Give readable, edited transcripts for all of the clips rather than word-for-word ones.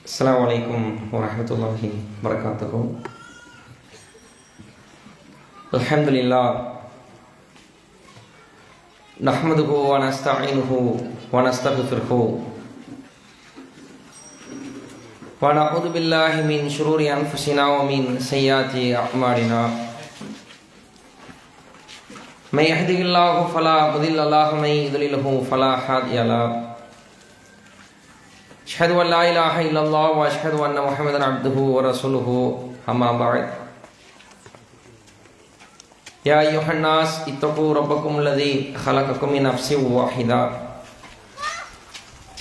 Assalamualaikum warahmatullahi wabarakatuh. Alhamdulillah. Nahmaduhu wa nasta'inuhu wa nastaghfiruhu. Wa na'udzu billahi min shururi anfusina wa min sayyiati a'malina. May yahdihillahu fala mudilla lahu wa may yudlilhu fala hadiya lahu. Asyhadu an la ilaha illallah wa asyhadu anna Muhammadan abduhu wa rasuluhu, amma ba'd. Ya ayyuhan nas ittaqu rabbakum alladzi khalaqakum min nafsin wahidah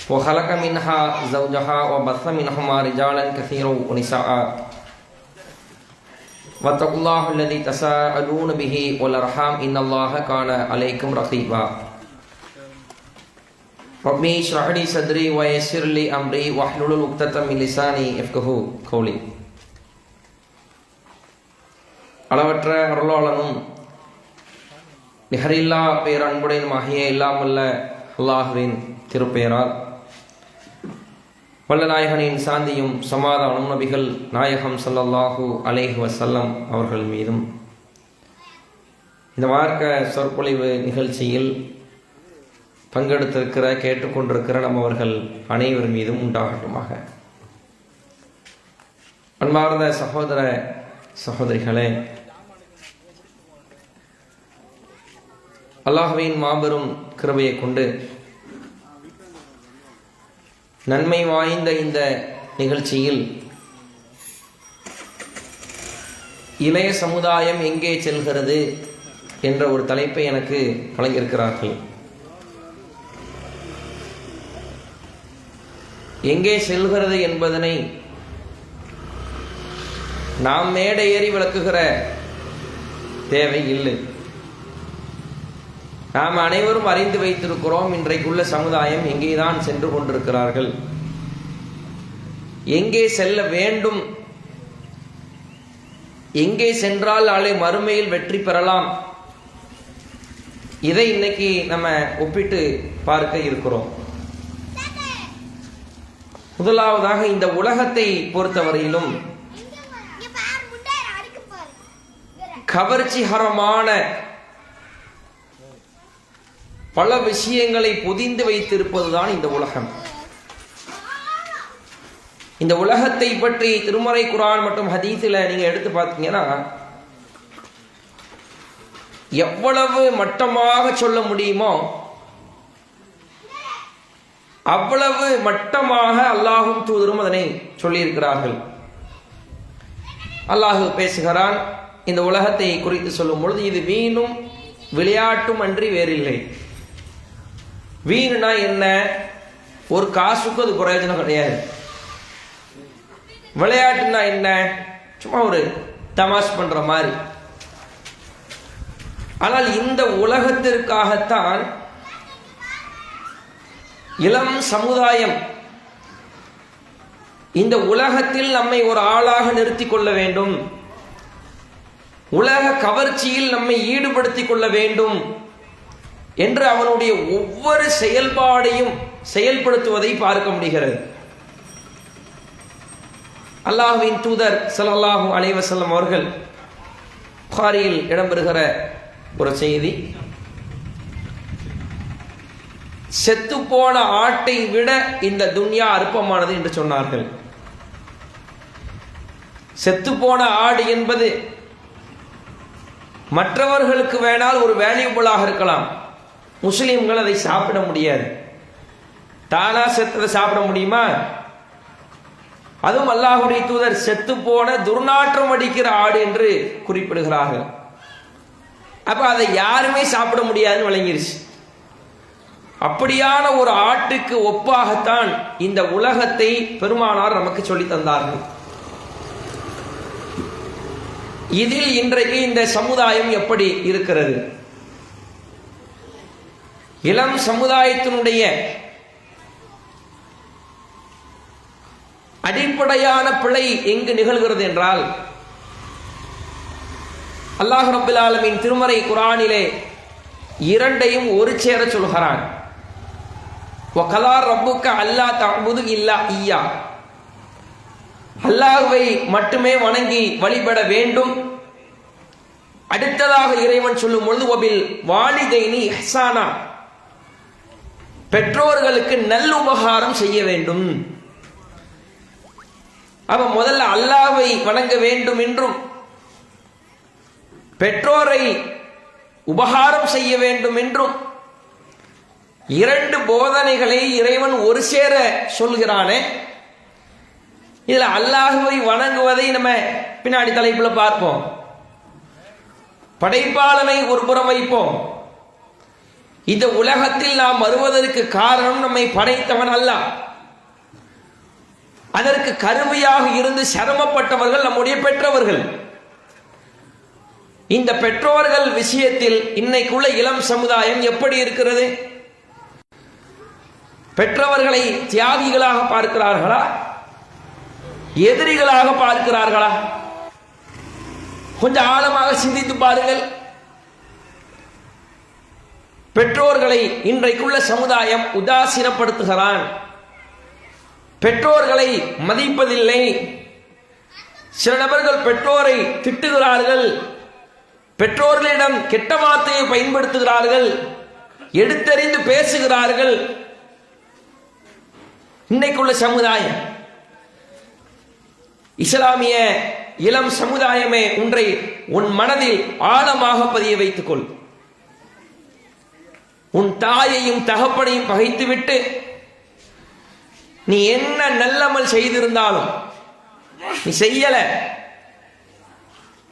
wa khalaqa minha zawjaha wa batha minhuma rijalan katsiran wa nisaa'a. Wattaqullaha alladzi tasaaluna bihi wal arham innallaha kana 'alaykum raqiba. Rabbi shrah li sadri wa yassir li amri wahlul 'uqdatam min lisani yafqahu qawli. அளவற்ற அருளாளனும் நிகரில்லா பேரன்புடையனுமாகிய எல்லாமல்ல அல்லாஹ்வின் திருப்பெயரால் வல்ல நாயகனின் சாந்தியும் சமாதானம் நபிகள் நாயகம் ஸல்லல்லாஹு அலைஹி வஸல்லம் அவர்கள் மீதும் இந்த மார்க்க சொற்பொழிவு நிகழ்ச்சியில் பங்கெடுத்திருக்கிற கேட்டுக்கொண்டிருக்கிற நம்மவர்கள் அனைவர் மீதும் உண்டாகட்டுமாக. அன்பார்ந்த சகோதர சகோதரிகளே, அல்லாஹ்வின் மாபெரும் கிருபையை கொண்டு நன்மை வாய்ந்த இந்த நிகழ்ச்சியில் இளைய சமுதாயம் எங்கே செல்கிறது என்ற ஒரு தலைப்பை எனக்கு வழங்கியிருக்கிறார்கள். எங்கே செல்கிறது என்பதனை நாம் மேடை ஏறி விளக்குகிற தேவை இல்லை. நாம் அனைவரும் அறிந்து வைத்திருக்கிறோம், இன்றைக்குள்ள சமுதாயம் எங்கேதான் சென்று கொண்டிருக்கிறார்கள், எங்கே செல்ல வேண்டும், எங்கே சென்றால் நாளை மறுமையில் வெற்றி பெறலாம். இதை இன்னைக்கு நம்ம ஒப்பிட்டு பார்க்க இருக்கிறோம். முதலாவதாக இந்த உலகத்தை பொறுத்தவரையிலும் கவர்ச்சிகரமான பல விஷயங்களை பொதிந்து வைத்திருப்பதுதான் இந்த உலகம். இந்த உலகத்தை பற்றி திருமறை குர்ஆன் மற்றும் ஹதீஸில் நீங்க எடுத்து பார்த்தீங்கன்னா எவ்வளவு மட்டமாக சொல்ல முடியுமோ அவ்வளவு மட்டமாக அல்லாஹும் தூதரும் அதனை சொல்லியிருக்கிறார்கள். அல்லாஹு பேசுகிறான் இந்த உலகத்தை குறித்து சொல்லும் பொழுது, இது வீணும் விளையாட்டும் அன்றி வேறில்லை. வீணுனா என்ன? ஒரு காசுக்கு அது பிரயோஜனம் கிடையாது. விளையாட்டுனா என்ன? சும்மா ஒரு தமாஷ் பண்ற மாதிரி. ஆனால் இந்த உலகத்திற்காகத்தான் இளம் சமுதாயம் இந்த உலகத்தில் நம்மை ஒரு ஆளாக நிறுத்திக் கொள்ள வேண்டும், உலக கவர்ச்சியில் நம்மை ஈடுபடுத்திக் கொள்ள வேண்டும் என்று அவனுடைய ஒவ்வொரு செயல்பாடையும் செயல்படுத்துவதை பார்க்க முடிகிறது. அல்லாஹ்வின் தூதர் ஸல்லல்லாஹு அலைஹி வஸல்லம் அவர்கள் புகாரியில் இடம்பெறுகிற ஒரு செய்தி, செத்து போன ஆட்டை விட இந்த துன்யா அற்பமானது என்று சொன்னார்கள். செத்து போன ஆடு என்பது மற்றவர்களுக்கு வேணால் ஒரு வேல்யூபிளாக இருக்கலாம், முஸ்லிம்கள் அதை சாப்பிட முடியாது. தானா செத்ததை சாப்பிட முடியுமா? அதுவும் அல்லாஹ்வுடைய தூதர் செத்து போன துர்நாற்றம் அடிக்கிற ஆடு என்று குறிப்பிடுகிறார்கள். அப்ப அதை யாருமே சாப்பிட முடியாதுன்னு விளங்கிருச்சு. அப்படியான ஒரு ஆட்டுக்கு ஒப்பாகத்தான் இந்த உலகத்தை பெருமானார் நமக்கு சொல்லி தந்தார்கள். இதில் இன்றைக்கு இந்த சமுதாயம் எப்படி இருக்கிறது? இளம் சமுதாயத்தினுடைய அடிப்படையான பிழை எங்கு நிகழ்கிறது என்றால், அல்லாஹ் ரப்பல் ஆலமீன் திருமறை குர்ஆனிலே இரண்டையும் ஒரு சேர சொல்கிறான். வகலா ரப்புக்க அல்லா தஅபுது இல்லா இய்யா. அல்லாஹ்வை மட்டுமே வணங்கி வழிபட வேண்டும். அடுத்ததாக இறைவன் சொல்லும் பொழுது வபில் வாலிதைனி இஹ்சானா, பெற்றோர்களுக்கு நல்லுபகாரம் செய்ய வேண்டும். அவன் முதல்ல அல்லாஹ்வை வணங்க வேண்டும் என்றும் பெற்றோரை உபகாரம் செய்ய வேண்டும் என்றும் இரண்டு போதனைகளை இறைவன் ஒரு சேர சொல்கிறானே. இதுல அல்லாஹ்வை வணங்குவதை நம்ம பின்னாடி தலைப்புல பார்ப்போம். படைப்பாளனை ஒரு புறம் வைப்போம். இந்த உலகத்தில் நாம் வருவதற்கு காரணம் நம்மை படைத்தவன் அல்லாஹ். அதற்கு கருவியாக இருந்து சிரமப்பட்டவர்கள் நம்முடைய பெற்றவர்கள். இந்த பெற்றோர்கள் விஷயத்தில் இன்னைக்குள்ள இளம் சமுதாயம் எப்படி இருக்கிறது? பெற்றவர்களை தியாகிகளாக பார்க்கிறார்களா, எதிரிகளாக பார்க்கிறார்களா? கொஞ்சம் ஆழமாக சிந்தித்து பாருங்கள். பெற்றோர்களை இன்றைக்குள்ள சமுதாயம் உதாசீனப்படுத்துகிறான். பெற்றோர்களை மதிப்பதில்லை. சில நபர்கள் பெற்றோரை திட்டுகிறார்கள், பெற்றோர்களிடம் கெட்ட வார்த்தையை பயன்படுத்துகிறார்கள், எடுத்தறிந்து பேசுகிறார்கள். இன்னைக்குள்ள சமுதாயம், இஸ்லாமிய இளம் சமுதாயமே, ஒன்றை உன் மனதில் ஆழமாக பதிய வைத்துக் கொள். உன் தாயையும் தகப்பனையும் பகைத்துவிட்டு நீ என்ன நல்லமல் செய்திருந்தாலும் நீ செய்யல,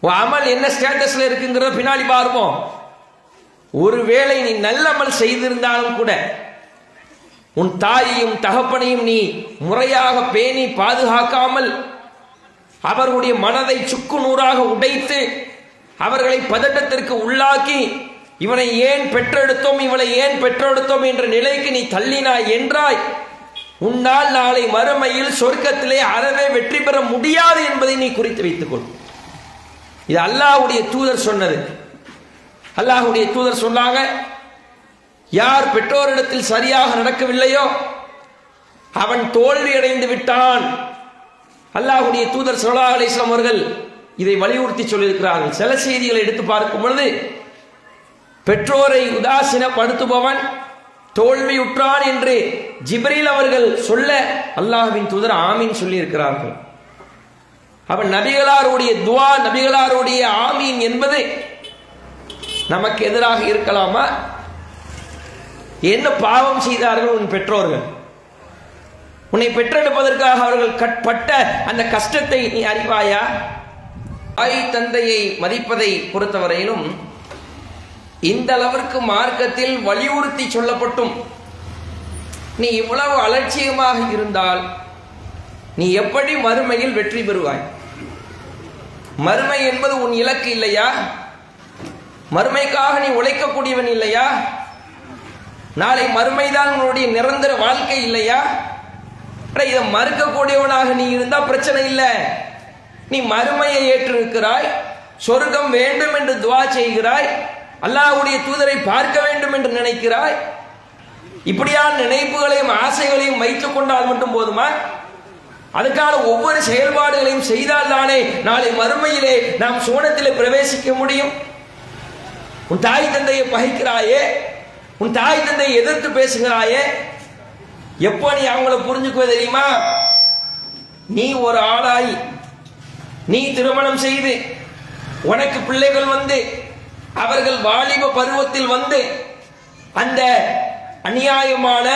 அமல் என்ன ஸ்டேட்டஸ்ல இருக்குங்கிறத பின்னாடி பார்ப்போம். ஒருவேளை நீ நல்லமல் செய்திருந்தாலும் கூட உன் தாயையும் தகப்பனையும் நீ முறையாக பேணி பாதுகாக்காமல் அவர்களுடைய மனதை சுக்கு நூறாக உடைத்து அவர்களை பதட்டத்திற்கு உள்ளாக்கி இவனை ஏன் பெற்றெடுத்தோம் இவளை ஏன் பெற்றெடுத்தோம் என்ற நிலைக்கு நீ தள்ளினாய் என்றாய், உன்னால் நாளை மறுமையில் சொர்க்கத்திலே அறவே வெற்றி பெற முடியாது என்பதை நீ குறித்து வைத்துக் கொள். இது அல்லாஹ்வுடைய தூதர் சொன்னது. அல்லாஹ்வுடைய தூதர் சொன்னாங்க, யார் பெற்றோரிடத்தில் சரியாக நடக்கவில்லையோ அவன் தோல்வி அடைந்து விட்டான். அல்லாஹ்வுடைய தூதர் ஸல்லல்லாஹு அலைஹி வஸல்லம் அவர்கள் இதை வலியுறுத்தி சொல்லியிருக்கிறார்கள். சில செய்திகளை எடுத்து பார்க்கும் பொழுது பெற்றோரை உதாசீனப்படுத்துபவன் தோல்வியுற்றான் என்று ஜிப்ரீல் அவர்கள் சொல்ல அல்லாஹ்வின் தூதர் ஆமீன் சொல்லி இருக்கிறார்கள். அவன் நபிகளாருடைய துவா, நபிகளாருடைய ஆமீன் என்பது நமக்கு எதிராக இருக்கலாமா? என்ன பாவம் செய்தார்கள் உன் பெற்றோர்கள்? உன்னை பெற்றெடுப்பதற்காக அவர்கள் பட்ட அந்த கஷ்டத்தை நீ அறிவாயா? தாய் தந்தையை மதிப்பதை பொறுத்தவரையிலும் இந்த அளவிற்கு மார்க்கத்தில் வலியுறுத்தி சொல்லப்பட்டும் நீ இவ்வளவு அலட்சியமாக இருந்தால் நீ எப்படி மறுமையில் வெற்றி பெறுவாய்? மறுமை என்பது உன் இலக்கு இல்லையா? மறுமைக்காக நீ உழைக்கக்கூடியவன் இல்லையா? நாளை மறுமைதான் உன்னுடைய நிரந்தர வாழ்க்கை இல்லையா? இதை மறுக்கக்கூடியவனாக நீ இருந்தா பிரச்சனை இல்லை. நீ மறுமையை ஏற்றிருக்கிறாய், சொர்க்கம் வேண்டும் என்று துவா செய்கிறாய், அல்லாஹ்வுடைய தூதரை பார்க்க வேண்டும் என்று நினைக்கிறாய். இப்படியான நினைப்புகளையும் ஆசைகளையும் வைத்துக் கொண்டால் மட்டும் போதுமா? அதுக்கான ஒவ்வொரு செயல்பாடுகளையும் செய்தால் தானே நாளை மறுமையிலே நாம் சுவனத்திலே பிரவேசிக்க முடியும். உன் தாய் தந்தையை பகைக்கிறாயே, உன் தாய் தந்தையை எதிர்த்து பேசுகிறாயே, எப்போ நீ அவங்கள புரிஞ்சுக்குவ தெரியுமா? நீ ஒரு ஆளாய் நீ திருமணம் செய்து உனக்கு பிள்ளைகள் வந்து அவர்கள் வாலிப பருவத்தில் வந்து அந்த அநியாயமான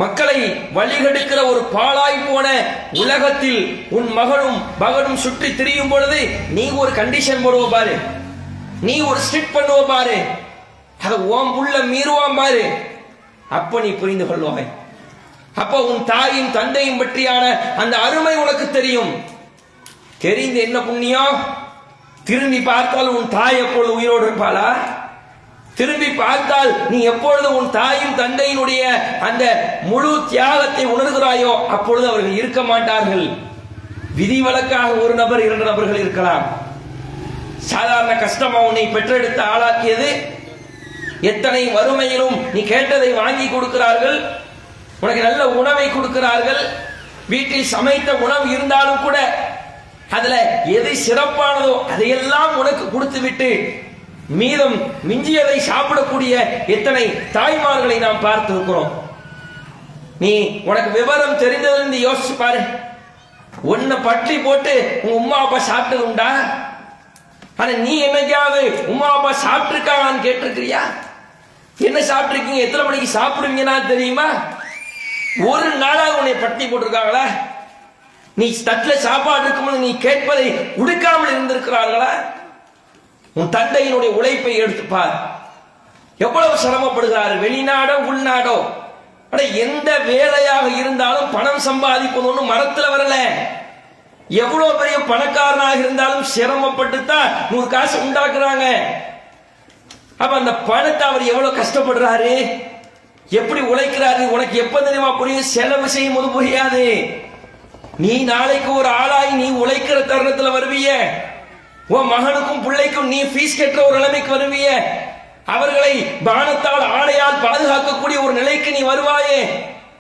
மக்களை வழிகெடுக்கிற ஒரு பாழாய் போன உலகத்தில் உன் மகனும் சுற்றி திரியும் பொழுது நீ ஒரு கண்டிஷன் போடுவ பாரு, நீ ஒரு ஸ்ட்ரிக்ட் பண்ணுவ பாரு, அதை ஓம் உள்ள மீறுவான் பாரு, அப்ப நீ புரிந்து கொள்வாய். அப்ப உன் தாயும் தந்தையும் பற்றியான அந்த அருமை உனக்கு தெரியும். தெரிந்து என்ன புண்ணியம்? திரும்பி பார்த்தால் உன் தாய் எப்பொழுது உயிரோடு இருப்பாளா? திரும்பி பார்த்தால் நீ எப்பொழுது உன் தாயும் தந்தையினுடைய அந்த முழு தியாகத்தை உணர்கிறாயோ அப்பொழுது அவர்கள் இருக்க மாட்டார்கள். விதிவிலக்காக ஒரு நபர் இரண்டு நபர்கள் இருக்கலாம். சாதாரண கஷ்டமா உன்னை பெற்றெடுத்து ஆளாக்கியது. எத்தனை வறுமையிலும் நீ கேட்டதை வாங்கி கொடுக்கிறார்கள், உனக்கு நல்ல உணவை கொடுக்கிறார்கள், வீட்டில் சமைத்த உணவு இருந்தாலும் கூட அதுல எது சிறப்பானதோ அதையெல்லாம் உனக்கு கொடுத்து விட்டு மீதம் மிஞ்சியதை சாப்பிடக்கூடிய எத்தனை தாய்மார்களை நாம் பார்த்திருக்கிறோம். நீ உனக்கு விவரம் தெரிந்தது யோசிச்சு பாரு. உன்னை பற்றி போட்டு உங்க உமா அப்பா சாப்பிட்டது உண்டா? ஆனா நீ என்னைக்காவது உமா அப்பா சாப்பிட்டுருக்காங்கன்னு கேட்டிருக்கிறியா? என்ன சாப்பிட்டுருக்கீங்க, எத்தனை மணிக்கு சாப்பிடுவீங்கன்னா தெரியுமா? ஒரு நாளாக உன்னை பட்டி போட்டிருக்காங்களா? நீ தட்டுல சாப்பாடு இருக்கும்போது நீ கேட்பதை உடுக்காமல் இருந்திருக்கிறார்களா? உன் தந்தையினுடைய உழைப்பை எடுத்துப்பார். எவ்வளவு சிரமப்படுகிறார். வெளிநாடோ உள்நாடோ, எந்த வேலையாக இருந்தாலும் பணம் சம்பாதிப்பது ஒன்றும் மரத்துல வரல. எவ்வளவு பெரிய பணக்காரனாக இருந்தாலும் சிரமப்பட்டு தான் 100 காசு உண்டாக்குறாங்க. அப்ப அந்த பணத்தை அவர் எவ்வளவு கஷ்டப்படுறாரு, எப்படி உழைக்கிறாரு உனக்கு எப்ப தெரியுமா புரியும்? செலவு செய்யும் போது புரியாது. நீ நாளைக்கு ஒரு ஆளாய் நீ உழைக்கிற தருணத்துல வருவிய, உன் மகனுக்கும் பிள்ளைக்கும் நீ ஃபீஸ் கட்டுற ஒரு நிலைமைக்கு வருவிய, அவர்களை பானத்தால் ஆடையால் பாதுகாக்கக்கூடிய ஒரு நிலைக்கு நீ வருவாயே,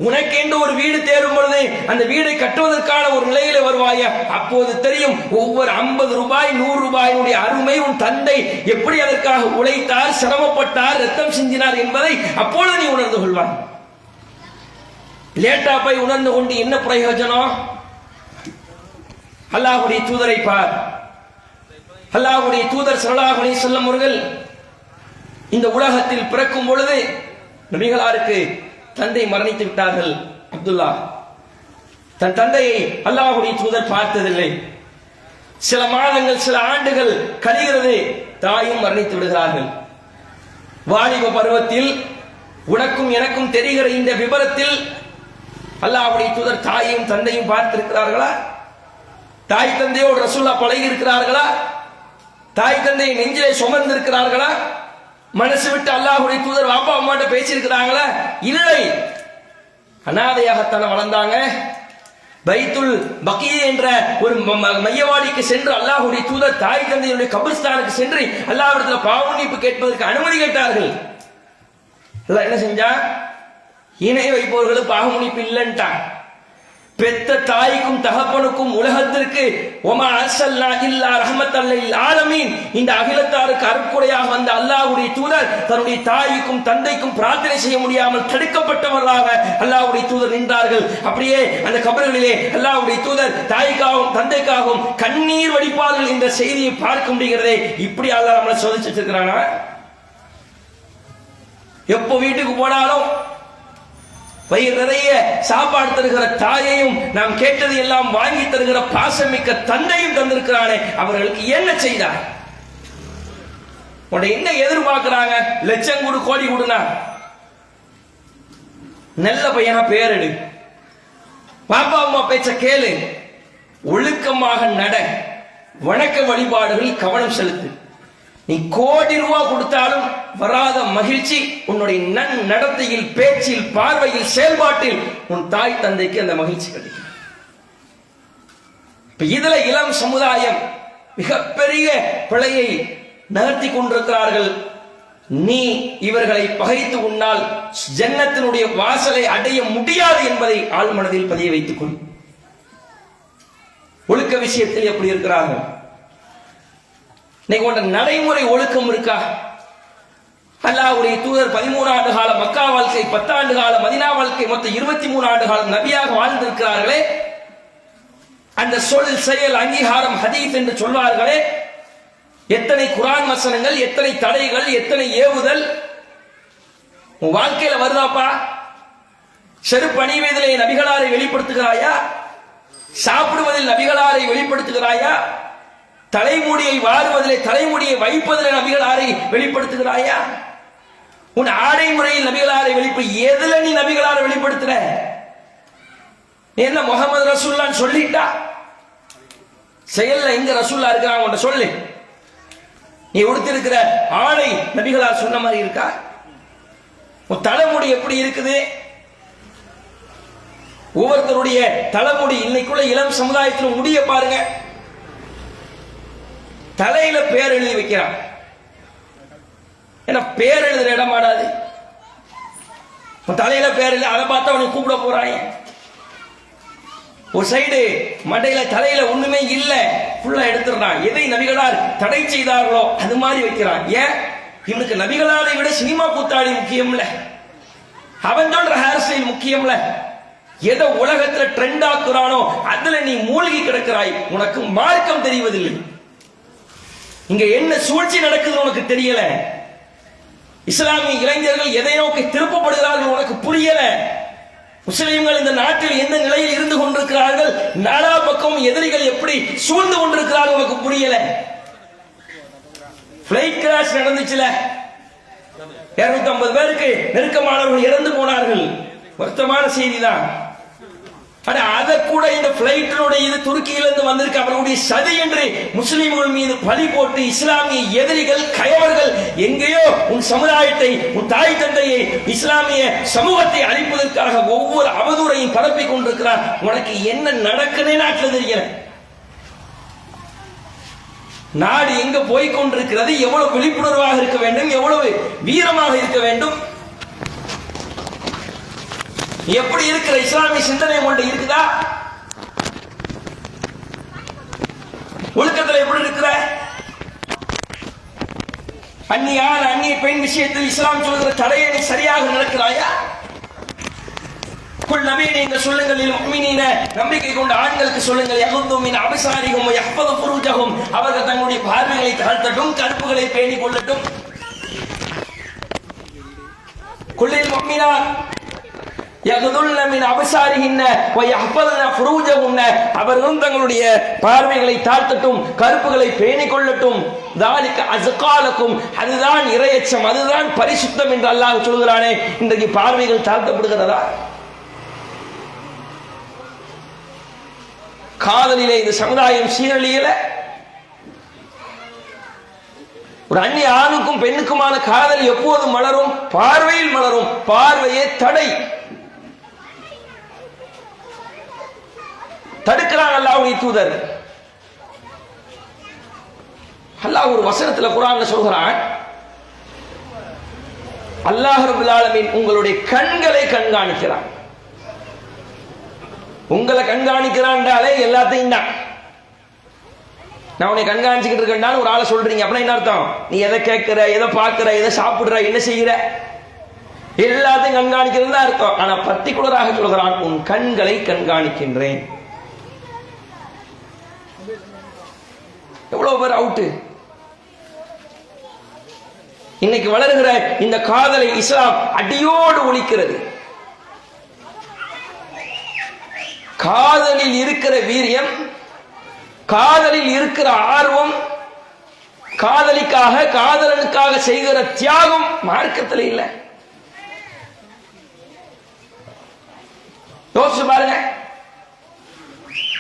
உனக்கென்று ஒரு வீடு தேடும் பொழுது அந்த வீடை கட்டுவதற்கான ஒரு நிலையில வருவாய. அப்போது தெரியும் ஒவ்வொரு 50 ரூபாய் 100 ரூபாயினுடைய அருமை. உன் தந்தை எப்படி அதற்காக உழைத்தார், சிரமப்பட்டார், ரத்தம் சிந்தினார் என்பதை அப்பொழுது நீ உணர்ந்து கொள்வாய். லேட்டா போய் உணர்ந்து கொண்டு என்ன பிரயோஜனம்? அல்லாஹ்வுடைய தூதரை பார். அல்லாஹ்வுடைய தூதர் ஸல்லல்லாஹு அலைஹி வஸல்லம் அவர்கள் இந்த உலகத்தில் பிறக்கும் பொழுது நபிகளாருக்கு தந்தை மரணித்து விட்டார்கள். அப்துல்லா தன் தந்தையை அல்லாஹ்வுடைய தூதர் பார்த்ததில்லை. சில மாதங்கள் சில ஆண்டுகள் கழிகிறது, தாயும் மரணித்து விடுகிறார்கள். வாலிப பருவத்தில் உனக்கும் எனக்கும் தெரிகிற இந்த விபரத்தில் அல்லாஹ்வுடைய தூதர் தாயையும் தந்தையும் பார்த்திருக்கிறார்களா? தாய் தந்தையோடு ரசூலுல்லாஹ் பழகி இருக்கிறார்களா? தாய் தந்தையை நெஞ்சிலே சுமந்திருக்கிறார்களா? மனசு விட்டு அல்லாஹ்வுடைய தூதர் வாப்பா அம்மாட்ட பேசியிருக்கிறாங்களா? இல்லை. அனாதையாகத்தான வளர்ந்தாங்க. பைத்துல் பக்கியே என்ற ஒரு மையவாடிக்கு சென்று அல்லாஹ்வுடைய தூதர் தாய் தந்தையுடைய கபிரிஸ்தானுக்கு சென்று அல்லாஹ்விடத்தில் பாவ மன்னிப்பு கேட்பதற்கு அனுமதி கேட்டார்கள். என்ன செஞ்சா? இணை வைப்பவர்களுக்கு பாவ மன்னிப்பு இல்லைன்ட்டான். பெத்த தாய்க்கும் தகப்பனுக்கும் உலகத்திற்கு ஒமா அர்சல்னா இல்லா ரஹ்மத்தல் லில் ஆலமீன், இந்த அகிலத்தாருக்கு அருட்கொடையாக வந்த அல்லாஹ்வுடைய தூதர் தன்னுடைய தாய்க்கும் தந்தைக்கும் பிரார்த்தனை செய்ய முடியாமல் தடுக்கப்பட்டவர்களாக அல்லாஹ்வுடைய தூதர் நின்றார்கள். அப்படியே அந்த கபர்களிலே அல்லாஹ்வுடைய தூதர் தாய்க்காகவும் தந்தைக்காகவும் கண்ணீர் வடிப்பார்கள் என்ற செய்தியை பார்க்க முடிகிறதே. இப்படி அல்லாஹ் நம்மளை சோதிச்சு வச்சிருக்கிறானா? எப்போ வீட்டுக்கு போனாலும் வயிறு நிறைய சாப்பாடு தருகிற தாயையும் நாம் கேட்டது எல்லாம் வாங்கி தருகிற பாசமிக்க தந்தையும் தந்திருக்கிறானே, அவர்களுக்கு என்ன செய்தார்? உன்னை என்ன எதிர்பார்க்கிறாங்க? லட்சம் கொடு கோடி கொடுனா நல்ல பையனா பேரெடு, பாப்பா அம்மா பேச்ச கேளு, ஒழுக்கமாக நட, வணக்க வழிபாடுகளில் கவனம் செலுத்து. நீ கோடி ரூபாய் கொடுத்தாலும் வராத மகிழ்ச்சி உன்னுடைய நடத்தையில், பேச்சில், பார்வையில், செயல்பாட்டில் உன் தாய் தந்தைக்கு அந்த மகிழ்ச்சி கிடைக்கும். இதுல இளம் சமுதாயம் மிகப்பெரிய பிழையை நகர்த்தி கொண்டிருக்கிறார்கள். நீ இவர்களை பகைத்து உன்னால் ஜன்னத்தினுடைய வாசலை அடைய முடியாது என்பதை ஆழ்மனதில் பதிய வைத்துக் கொள். ஒழுக்க விஷயத்தில் எப்படி இருக்கிறார்கள்? இன்னைக்கு நடைமுறை ஒழுக்கம் இருக்கா? அல்லாஹ்வுடைய தூதர் 13 ஆண்டு கால மக்கா வாழ்க்கை, 10 ஆண்டு கால மதீனா வாழ்க்கை, மொத்தம் 23 ஆண்டு காலம் நபியாக வாழ்ந்திருக்கிறார்களே. அந்த சொல், செயல், அங்கீகாரம், ஹதீஸ் என்று சொல்வார்களே, எத்தனை குர்ஆன் வசனங்கள், எத்தனை தடைகள், எத்தனை ஏவுதல் உன் வாழ்க்கையில வருதாப்பா? செருப்பு அணிவதிலே நபிகளாரை வெளிப்படுத்துகிறாயா? சாப்பிடுவதில் நபிகளாரை வெளிப்படுத்துகிறாயா? தலைமுடியை வாருவதிலே, தலைமுடியை வைப்பதிலே நபிகளாரை வெளிப்படுத்துகிறாயா? உன் ஆடை முறையில் நபிகளாரை எதுல நீ நபிகளாரை வெளிப்படுத்துற? என்ன முகமது ரசூலுல்லாஹ் சொல்லிட்டா? செயல்ல எங்க ரசூலுல்லாஹ் இருக்கிறாங்க உன்ட சொல்லு. நீ உடுத்திருக்கிற ஆடை நபிகளார் சொன்ன மாதிரி இருக்கா? உன் தலைமுடி எப்படி இருக்குது? ஒவ்வொருத்தருடைய தலைமுடி, இன்னைக்குள்ள இளம் சமுதாயத்தில் முடிய பாருங்க, தலையில பேர் எழுதி வைக்கிறான். ஏன்னா பேர் எழுதுற இடம் ஆடாது. தலையில பேர் இல்லை, அதை பார்த்தா அவனை கூப்பிட போறாங்க. ஒரு சைடு மண்டையில தலையில ஒண்ணுமே இல்ல, ஃபுல்லா எடுத்துறான். எதை நபிகளார் தடை செய்தார்களோ அது மாதிரி வைக்கிறான். ஏன்? இவனுக்கு நபிகளாரை விட சினிமா கூத்தாடி முக்கியம்ல, அவன் சொல்ற ஹேர் ஸ்டைல் முக்கியம்ல. எதை உலகத்துல ட்ரெண்ட் ஆக்குறானோ அதுல நீ மூழ்கி கிடக்கிறாய். உனக்கு மார்க்கம் தெரிவதில்லை. இங்க என்ன சூழ்ச்சி நடக்குது உனக்கு தெரியல. இஸ்லாமிய இளைஞர்கள் எதை நோக்கி திருப்பப்படுகிறார்கள் உனக்கு புரியல. முஸ்லிம்கள் இந்த நாட்டில் எந்த நிலையில் இருந்து கொண்டிருக்கிறார்கள், நாலா பக்கம் எதிரிகள் எப்படி சூழ்ந்து கொண்டிருக்கிறார்கள் உனக்கு புரியல. பிளைட் கிராஷ் நடந்துச்சுல, 250 பேருக்கு நெருக்கமானவர்கள் இறந்து போனார்கள். வருத்தமான செய்தி தான். அதை கூட இந்த பிளைட்டினுடைய இது துருக்கியிலிருந்து வந்திருக்கு அவர்களுடைய சதி என்று முஸ்லிம்கள் மீது பழி போட்டு இஸ்லாமிய எதிரிகள் கயவர்கள் எங்கேயோ உன் சமுதாயத்தை, உன் தாய் தந்தையை, இஸ்லாமிய சமூகத்தை அழிப்பதற்காக ஒவ்வொரு அவதூறையும் பரப்பிக் கொண்டிருக்கிறார். உனக்கு என்ன நடக்குதுன்னு நாட்டில் தெரியல. நாடு எங்க போய்கொண்டிருக்கிறது, எவ்வளவு விழிப்புணர்வாக இருக்க வேண்டும், எவ்வளவு வீரமாக இருக்க வேண்டும். எப்படி இருக்கிற இஸ்லாமிய சிந்தனை உங்கள்கிட்ட இருக்குதா? ஒழுக்கத்தில் எப்படி இருக்கிற? அந்நிய பெண் விஷயத்தில் இஸ்லாம் சொல்கிற தடையை நீ சரியாக நடக்கிறாயா? குல் நபி நீங்க சொல்லுங்கள், முஃமினீன நம்பிக்கை கொண்ட ஆண்களுக்கு சொல்லுங்கள், யகுது மின் அப்சாரிஹும் வயஹ்ஃபது ஃபுரூஜஹும் அவர்கள் தங்களுடைய பார்வைகளை தாழ்த்தட்டும், கற்புகளை பேணிக் கொள்ளட்டும். குல்லில் முஃமினாத் யகுதுல்ன மின் அப்சாரிஹின்ன வயஹ்ஃபதுன ஃபுரூஜஹுன்ன அவர்களும் தங்களுடைய பார்வைகளை தாழ்த்தட்டும், கற்புகளை பேணிக் கொள்ளட்டும். தாலிக அஸ்காலக்கும் அதுதான் இறையச்சம், அதுதான் பரிசுத்தம் என்று அல்லாஹ் சொல்கிறானே. இன்றைக்கு பார்வைகள் தாழ்த்தப்படுகிறதா? காதலிலே இந்த சமுதாயம் சீரழியல. ஒரு அந்நிய ஆணுக்கும் பெண்ணுக்குமான காதல் எப்போது மலரும்? பார்வையில் மலரும். பார்வையே தடை. தடுக்கிறான் அல்லாஹ்வுடைய தூதர். அல்லாஹ் ஒரு வசனத்துல குர்ஆன்ல சொல்கிறான், அல்லாஹ் ரப்பல் ஆலமீன் உங்களுடைய கண்களை கண்காணிக்கிறான். உங்களை கண்காணிக்கிறான்டாலே எல்லாத்தையும் தான். நான் உன்னை கண்காணிச்சுக்கிட்டு இருக்கேன் ஒரு ஆளை சொல்றீங்க அப்படின்னா என்ன அர்த்தம்? நீ எதை கேட்கிற, எதை பார்க்கிற, எதை சாப்பிடுற, என்ன செய்கிற, எல்லாத்தையும் கண்காணிக்கிறது தான் அர்த்தம். ஆனா பர்டிகுலராக சொல்கிறான், உன் கண்களை கண்காணிக்கின்றேன். எவ்வளவு பேர் அவுட்டு. இன்னைக்கு வளர்கிற இந்த காதலை இஸ்லாம் அடியோடு ஒழிக்கிறது. காதலில் இருக்கிற வீரியம், காதலில் இருக்கிற ஆர்வம், காதலிக்காக காதலனுக்காக செய்கிற தியாகம் மார்க்கத்தில் இல்லை. யோசிச்சு பாருங்க.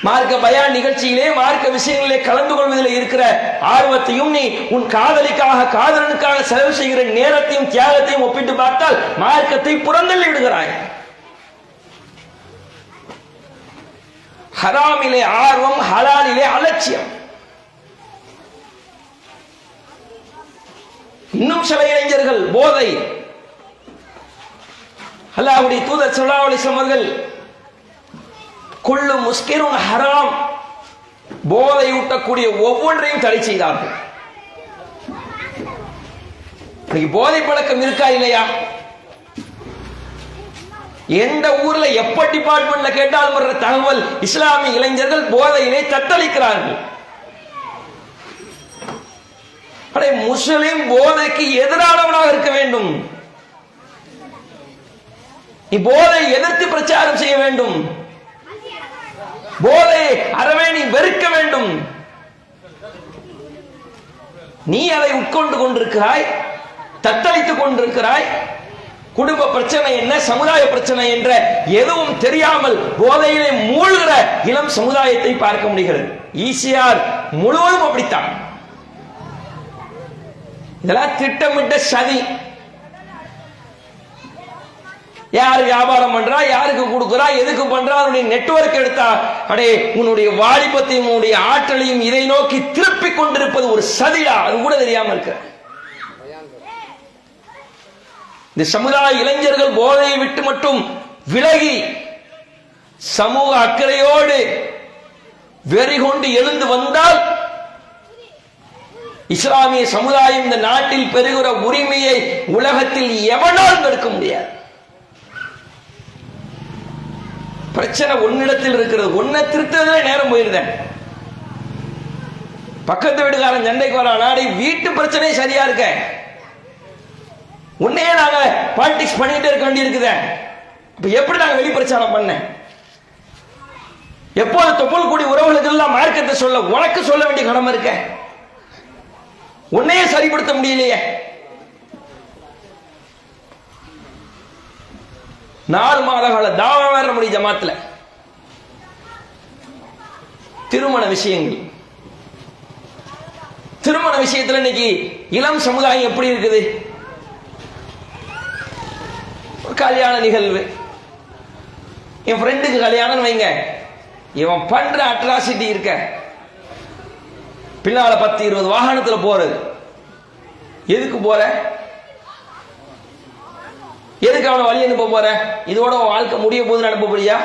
மார்க்க பயான் நிகழ்ச்சியிலே, மார்க்க விஷயங்களிலே கலந்து கொள்வதில் இருக்கிற ஆர்வத்தையும் நீ உன் காதலிக்காக காதலனுக்காக செலவு செய்கிற நேரத்தையும் தியாகத்தையும் ஒப்பிட்டு பார்த்தால் மார்க்கத்தை புறந்தள்ளி விடுகிறாய். ஹராமிலே ஆர்வம், ஹலாலிலே அலட்சியம். இன்னும் சில இளைஞர்கள் போதை. அல்லாஹ்வுடைய தூதர் ஸல்லல்லாஹு அலைஹி வஸல்லம் அவர்கள் குல்லு முஸ்கிருன் ஹராம், போதை ஊட்டக்கூடிய ஒவ்வொன்றையும் தடை செய்தார்கள். போதை பழக்கம் இருக்கா இல்லையா? எந்த ஊர்ல எப்ப டிபார்ட்மெண்ட்ல கேட்டாலும் வர்ற தகவல், இஸ்லாமிய இளைஞர்கள் போதையிலே தத்தளிக்கிறார்கள். முஸ்லிம் போதைக்கு எதிரானவனாக இருக்க வேண்டும். நீ போதை எதிர்த்து பிரச்சாரம் செய்ய வேண்டும். போதை அறவே நீ வெறுக்க வேண்டும். நீ அதை உட்கொண்டு கொண்டிருக்கிறாய், தத்தளித்துக் கொண்டிருக்கிறாய். குடும்ப பிரச்சனை என்ன, சமுதாய பிரச்சனை என்ற எதுவும் தெரியாமல் போதையிலே மூழ்கிற இளம் சமுதாயத்தை பார்க்க முடிகிறது. ஈசிஆர் முழுவதும் அப்படித்தான். இதெல்லாம் திட்டமிட்ட சதி. யாரு வியாபாரம் பண்றா, யாருக்கு கொடுக்கிறா, எதுக்கு பண்றா, அதனுடைய நெட்வொர்க் எடுத்தா அடே உன்னுடைய வாலிபத்தையும் உன்னுடைய ஆற்றலையும் இதை நோக்கி திருப்பிக் கொண்டிருப்பது ஒரு சதியா, அது கூட தெரியாம இருக்க. இந்த சமுதாய இளைஞர்கள் போதையை விட்டு மட்டும் விலகி சமூக அக்கறையோடு வெறி கொண்டு எழுந்து வந்தால் இஸ்லாமிய சமுதாயம் இந்த நாட்டில் பெறுகிற உரிமையை உலகத்தில் எவனால் தடுக்க முடியாது. பிரச்சனை ஒன்னிடத்தில் இருக்கிறது. ஒன்ன திருத்ததே நேரம் போயிருந்தேன். பக்கத்து வீடுகாரன் சண்டைக்கு வர நாடு வீட்டு பிரச்சனை சரியா இருக்க, உன்னையே நாங்க பாலிடிக்ஸ் பண்ணிட்டு இருக்க வேண்டி இருக்குது. இப்ப எப்படி நாங்க வெளி பிரச்சாரம் பண்ண? எப்போது தொப்புள் கூடி உறவுகளுக்கு எல்லாம் மார்க்கத்தை சொல்ல உனக்கு சொல்ல வேண்டிய கடமை இருக்க. உன்னையே சரிப்படுத்த முடியலையே. 4 மாத கால தாவா வர முடியும் ஜமாத்துல. திருமண விஷயத்துல இன்னைக்கு இளம் சமுதாயம் எப்படி இருக்குது? கல்யாண நிகழ்வு, என் ஃப்ரெண்டுக்கு கல்யாணம் வைங்க, இவன் பண்ற அட்ராசிட்டி இருக்க, பின்னால 10-20 வாகனத்துல போறது. எதுக்கு போற? எதுக்கு அவனை வழி அனுப்ப போற? இதோட வாழ்க்கை முடிய போதுன்னு அனுப்ப போறியா?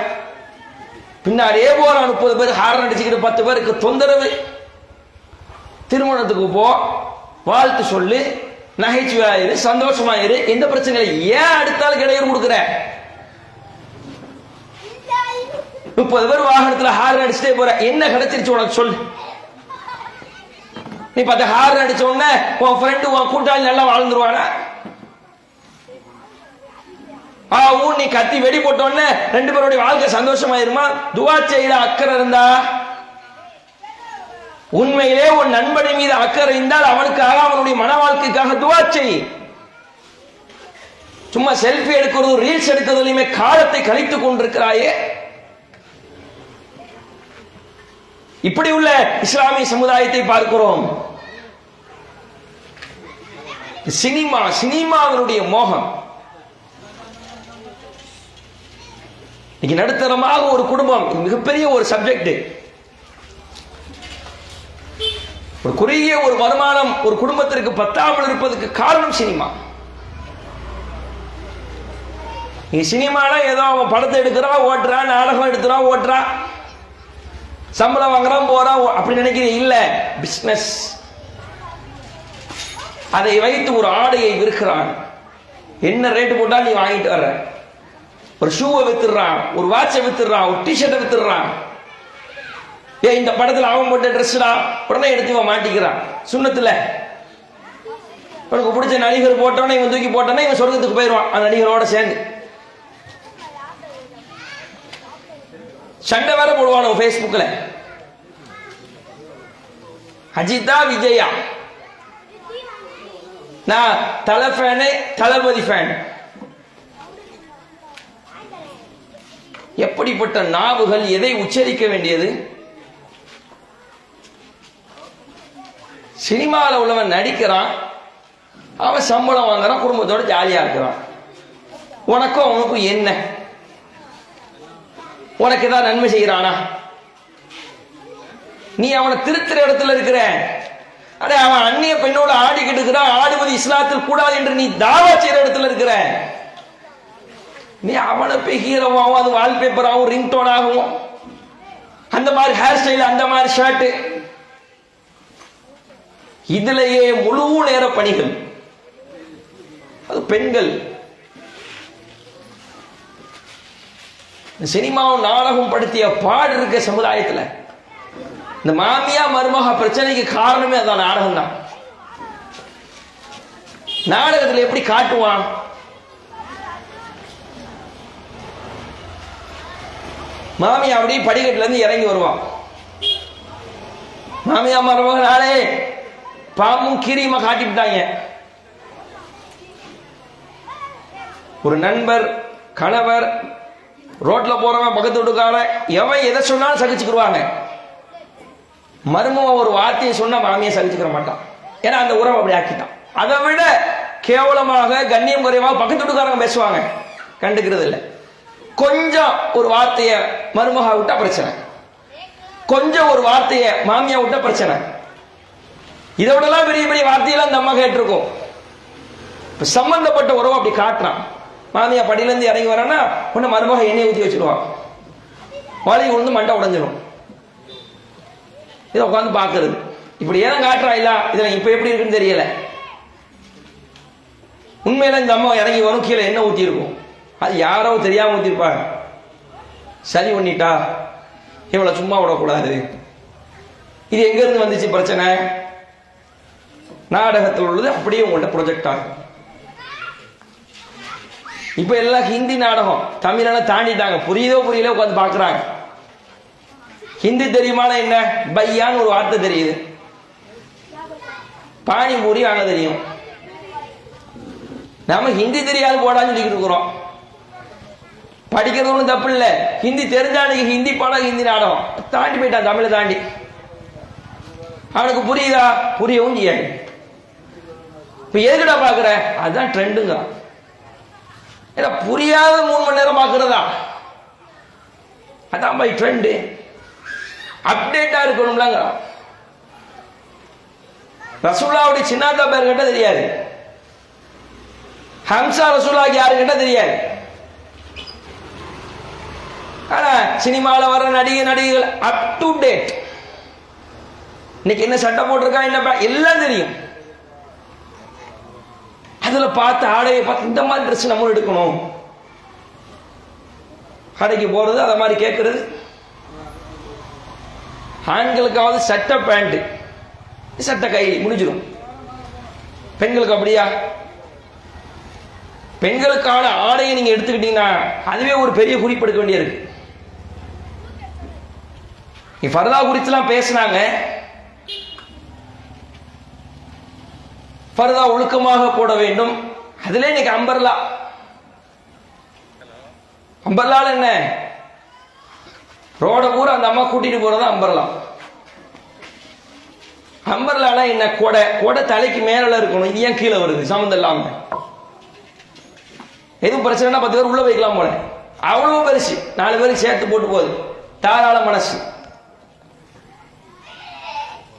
பின்னாடியே போற 30 பேர் ஹாரன் அடிச்சுக்கிட்டு 10 பேருக்கு தொந்தரவு. திருமணத்துக்கு போ, வாழ்த்து சொல்லு, நகைச்சுவையாயிரு, சந்தோஷமாயிரு, எந்த பிரச்சனை? ஏன் அடுத்தாலும் இடையூறு கொடுக்குற? 30 பேர் வாகனத்துல ஹாரன் அடிச்சுட்டே போற, என்ன கிடைச்சிருச்சு உனக்கு சொல்லு? நீ 10 ஹாரன் அடிச்ச உடனே உன் ஃப்ரெண்டு உன் கூட்டாளி நல்லா வாழ்ந்துருவானா? நீ கத்தி வெடி போட்ட உடனே 2 பேருடைய வாழ்க்கை சந்தோஷமாயிருமா? துவா செய்யற அக்கறை இருந்தா, உண்மையிலே உன் நண்பனை மீது அக்கறை இருந்தால் அவனுக்காக, அவனுடைய மன வாழ்க்கைக்காக துவா செய். சும்மா செல்ஃபி எடுக்கிறது, ரீல்ஸ் எடுக்கிறதுலையுமே காலத்தை கழித்துக் கொண்டிருக்கிறாயே. இப்படி உள்ள இஸ்லாமிய சமுதாயத்தை பார்க்கிறோம். சினிமாவினுடைய மோகம். இன்னைக்கு நடுத்தரமாக ஒரு குடும்பம், மிகப்பெரிய ஒரு சப்ஜெக்ட். ஒரு குறுகிய ஒரு வருமானம் ஒரு குடும்பத்திற்கு பத்தாமல் இருப்பதற்கு காரணம் சினிமா. நீ சினிமானா ஏதோ அவன் படத்தை எடுக்கிறான், ஓட்டுறான், நாடகம் எடுக்கிறான், ஓட்டுறான், சம்பளம் வாங்குறான், போறான், அப்படி நினைக்கிறேன். இல்ல, பிசினஸ். அதை வைத்து ஒரு ஆடையை விற்கிறான். என்ன ரேட்டு போட்டா நீ வாங்கிட்டு வர்ற? ஒரு ஷூவை வித்துறான், ஒரு வாட்சை வித்துறான், ஒரு டிஷர்ட்டை வித்துறான். இந்த படத்துல அவன் போட்ட ட்ரெஸ்டா, உடனே எடுத்து இவன் மாட்டிக்கிறான். சுண்ணத்துல உனக்கு பிடிச்ச நடிகர் போட்டோன்னே இவன் தூக்கி போட்டோன்னா இவன் சொர்க்கத்துக்கு போயிடுவான் அந்த நடிகரோட சேர்ந்து. சண்டை வேற போடுவான் ஃபேஸ்புக்ல. அஜிதா விஜயா, நான் தலை ஃபேனு, தளபதி ஃபேன். எப்படிப்பட்ட நாவுகள்! எதை உச்சரிக்க வேண்டியது? சினிமாவில் உள்ளவன் நடிக்கிறான், அவன் சம்பளம் வாங்குறான், குடும்பத்தோட ஜாலியா இருக்கிறான். உனக்கும் அவனுக்கும் என்ன? உனக்கு ஏதாவது நன்மை செய்யறானா? நீ அவனை திருத்துற இடத்துல இருக்கிற. அடே, அவன் அந்நிய பெண்ணோட ஆடிக்கிட்டு இருக்கிறான், ஆடுவது இஸ்லாத்தில் கூடாது என்று நீ தாவா செய்யற இடத்துல இருக்கிற. நீ அவனை போய் ஹீரோவாகவும், அது வால்பேப்பராகவும், ரிங்டோன் ஆகவும், அந்த மாதிரி ஹேர் ஸ்டைல், அந்த மாதிரி ஷர்ட், இதுலயே முழு நேர பணிகள். அது பெண்கள். சினிமாவும் நாடகம் படுத்திய பாடு இருக்க சமுதாயத்தில். இந்த மாமியா மருமக பிரச்சனைக்கு காரணமே அதான், நாடகம் தான். நாடகத்தில் எப்படி காட்டுவான்? மாமியா அப்படியே படிக்கட்டுல இருந்து இறங்கி வருவான். மாமியா மருமகனாலே பாம்பும் கீரியுமா காட்டிவிட்டாங்க. ஒரு நண்பர், கணவர், ரோட்ல போறவன், பக்கத்து வீட்டுக்காரன், எவன் எதை சொன்னாலும் சகிச்சுக்குருவாங்க. மருமகன் ஒரு வார்த்தையை சொன்னா மாமியை சகிச்சுக்கிற மாட்டான். ஏன்னா அந்த உறவை அப்படி ஆக்கிட்டான். அதை விட கேவலமாக, கண்ணியம் குறைவாக பக்கத்து வீட்டுக்காரங்க பேசுவாங்க, கண்டுக்கிறது இல்லை. கொஞ்சம் ஒரு வார்த்தைய மருமகா விட்டா பிரச்சனை, கொஞ்சம் ஒரு வார்த்தைய மாமியா விட்டா பிரச்சனை. இதை விடலாம் பெரிய பெரிய வார்த்தையெல்லாம் இந்த அம்மா கேட்டிருக்கும். சம்பந்தப்பட்ட உறவு அப்படி காட்டுறான். மாமியா படியில இருந்து இறங்கி வரான்னா உன்ன மருமக எண்ணெய் ஊற்றி வச்சிருவான். வலி விழுந்து மண்டை உடைஞ்சிடும். இதை உட்காந்து பார்க்கறது. இப்படி ஏன் காட்டுறா இல்ல, இதுல இப்ப எப்படி இருக்குன்னு தெரியல. உண்மையில இந்த அம்மா இறங்கி வரும், கீழே என்ன ஊத்தி இருக்கும், அது யாரோ தெரியாம ஊத்திருப்பாங்க. சரி பண்ணிட்டா இவளை சும்மா விடக்கூடாது. இது எங்க இருந்து வந்துச்சு பிரச்சனை? நாடகத்தில் உள்ளது அப்படியே உங்கள்ட்ட ப்ரொஜெக்ட் ஆகும். இப்ப எல்லாம் ஹிந்தி நாடகம் தமிழெல்லாம் தாண்டிட்டாங்க. புரியுதோ புரியல உட்காந்து பாக்குறாங்க. ஹிந்தி தெரியுமான என்ன, பையான்னு ஒரு வார்த்தை தெரியுது, பானிபூரி வாங்க தெரியும். நாம ஹிந்தி தெரியாது போடான்னு சொல்லிக்கிட்டு இருக்கிறோம். படிக்கிறது ஒன்றும் தப்பு இல்லை. ஹிந்தி தெரிஞ்சானுக்கு ஹிந்தி பாடம் ஹிந்தி நாடகம் தாண்டி போயிட்டான். தமிழை தாண்டி அவனுக்கு புரியுதா? புரியவும் செய்யாது. இப்ப எதுக்கிட்ட பாக்குற, அதுதான் ட்ரெண்டுங்க. ஏன்னா புரியாத 3 மணி நேரம் பாக்குறதா, அதான் பை ட்ரெண்டு. அப்டேட்டா இருக்கணும்லாங்க. ரசூலுல்லாஹ்வுடைய சின்னாத்தா பேர் கேட்டா தெரியாது, ஹம்சா ரசூலுல்லாஹ் யாரு கேட்டா தெரியாது. ஆனா சினிமாவில் வர நடிகைகள் அப் டு டேட். இன்னைக்கு என்ன சட்டை போட்டிருக்கா, என்ன எல்லாம் தெரியும். அதுல பார்த்து ஆடையை பார்த்து இந்த மாதிரி ட்ரெஸ் நம்ம எடுக்கணும். கடைக்கு போறது அத மாதிரி கேட்கறது. ஆண்களுக்காவது சட்டை பேண்ட், சட்டை கை முடிஞ்சிடும். பெண்களுக்கு அப்படியா? பெண்களுக்கான ஆடையை நீங்க எடுத்துக்கிட்டீங்கன்னா அதுவே ஒரு பெரிய குறிப்பு எடுக்க வேண்டியிருக்கு. ஃபர்தா குறித்துலாம் பேசினாங்க. ஃபர்தா ஒழுக்கமாக போட வேண்டும். அதுல இன்னைக்கு அம்பர்லா என்ன ரோட பூரா அந்த அம்மா கூட்டிட்டு போறது அம்பர்லா. அம்பர்லால என்ன, கொடை தலைக்கு மேல இருக்கணும். இது ஏன் கீழே வருது சம்மந்தம் இல்லாம? எதுவும் பிரச்சனைனா 10 பேர் உள்ள வைக்கலாம் போல. அவ்வளவு பெருசு, 4 பேருக்கு சேர்த்து போட்டு போகுது. தாராள மனசு.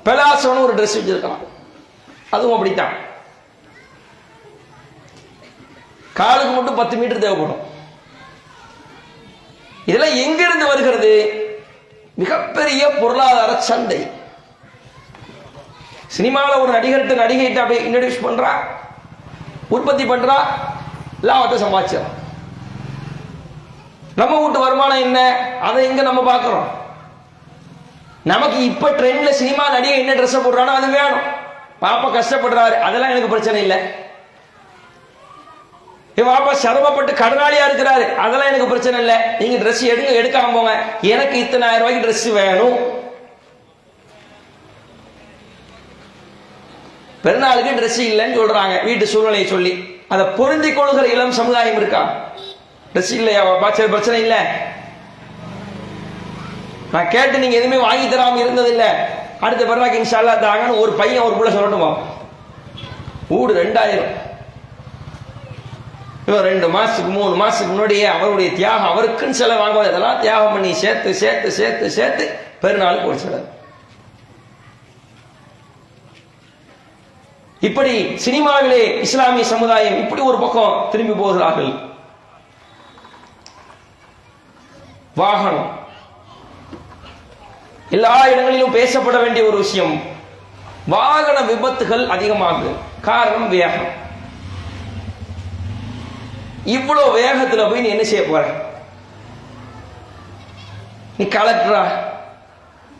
பெலாசோன்னு ஒரு ட்ரெஸ் வச்சிருக்கலாம், அதுவும் அப்படித்தான். காலுக்கு மட்டும் 10 மீட்டர் தேவைப்படும். இதெல்லாம் எங்கிருந்து வருகிறது? மிகப்பெரிய பொருளாதார சந்தை. சினிமாவில் ஒரு நடிகைகிட்ட அப்படியே இன்ட்ரோடியூஸ் பண்றா, உற்பத்தி பண்றா, லாபத்தை சம்பாதிச்சா. நம்ம வீட்டு வருமானம் என்ன, அதை எங்க நம்ம பார்க்கிறோம்? நமக்கு இப்ப ட்ரெண்ட்ல சினிமா நடிகை என்ன ட்ரெஸ் போடுறானோ அது வேணும். பாப்பா கஷ்டப்படுறாரு, அதெல்லாம் எனக்கு பிரச்சனை இல்லை. பாப்பா சிரமப்பட்டு கடனாளியா இருக்கிறாரு, அதெல்லாம் எனக்கு பிரச்சனை இல்லை. நீங்க ட்ரெஸ் எடுக்காம போங்க, எனக்கு இத்தனை 1000 ரூபாய்க்கு ட்ரெஸ் வேணும். பெருநாளுக்கு ட்ரெஸ் இல்லைன்னு சொல்றாங்க, வீட்டு சூழ்நிலையை சொல்லி. அதை பொருந்திக் கொள்கிற இளம் சமுதாயம் இருக்கா? ட்ரெஸ் இல்லையா பாப்பா, பிரச்சனை இல்லை. நான் கேட்டு நீங்க எதுவுமே வாங்கி தராம இருந்தது இல்ல. அடுத்த பிறகு இன்ஷா அல்லாஹ் தாங்கன்னு ஒரு பையன் ஒரு புள்ள சொல்லணுமா? ஊடு 2000. இவன் 2 மாசத்துக்கு 3 மாசத்துக்கு முன்னாடியே அவருடைய தியாகம், அவருக்குன்னு சில வாங்குவது, அதெல்லாம் தியாகம் பண்ணி சேர்த்து சேர்த்து சேர்த்து சேர்த்து பெருநாளுக்கு ஒரு சிலர். இப்படி சினிமாவிலே இஸ்லாமிய சமுதாயம் இப்படி ஒரு பக்கம் திரும்பி போகிறார்கள். வாகனம் எல்லா இடங்களிலும் பேசப்பட வேண்டிய ஒரு விஷயம். வாகன விபத்துகள் அதிகமாகுது. காரணம் வேகம். இவ்வளவு வேகத்துல போய் நீ என்ன செய்ய போற? நீ கலெக்டரா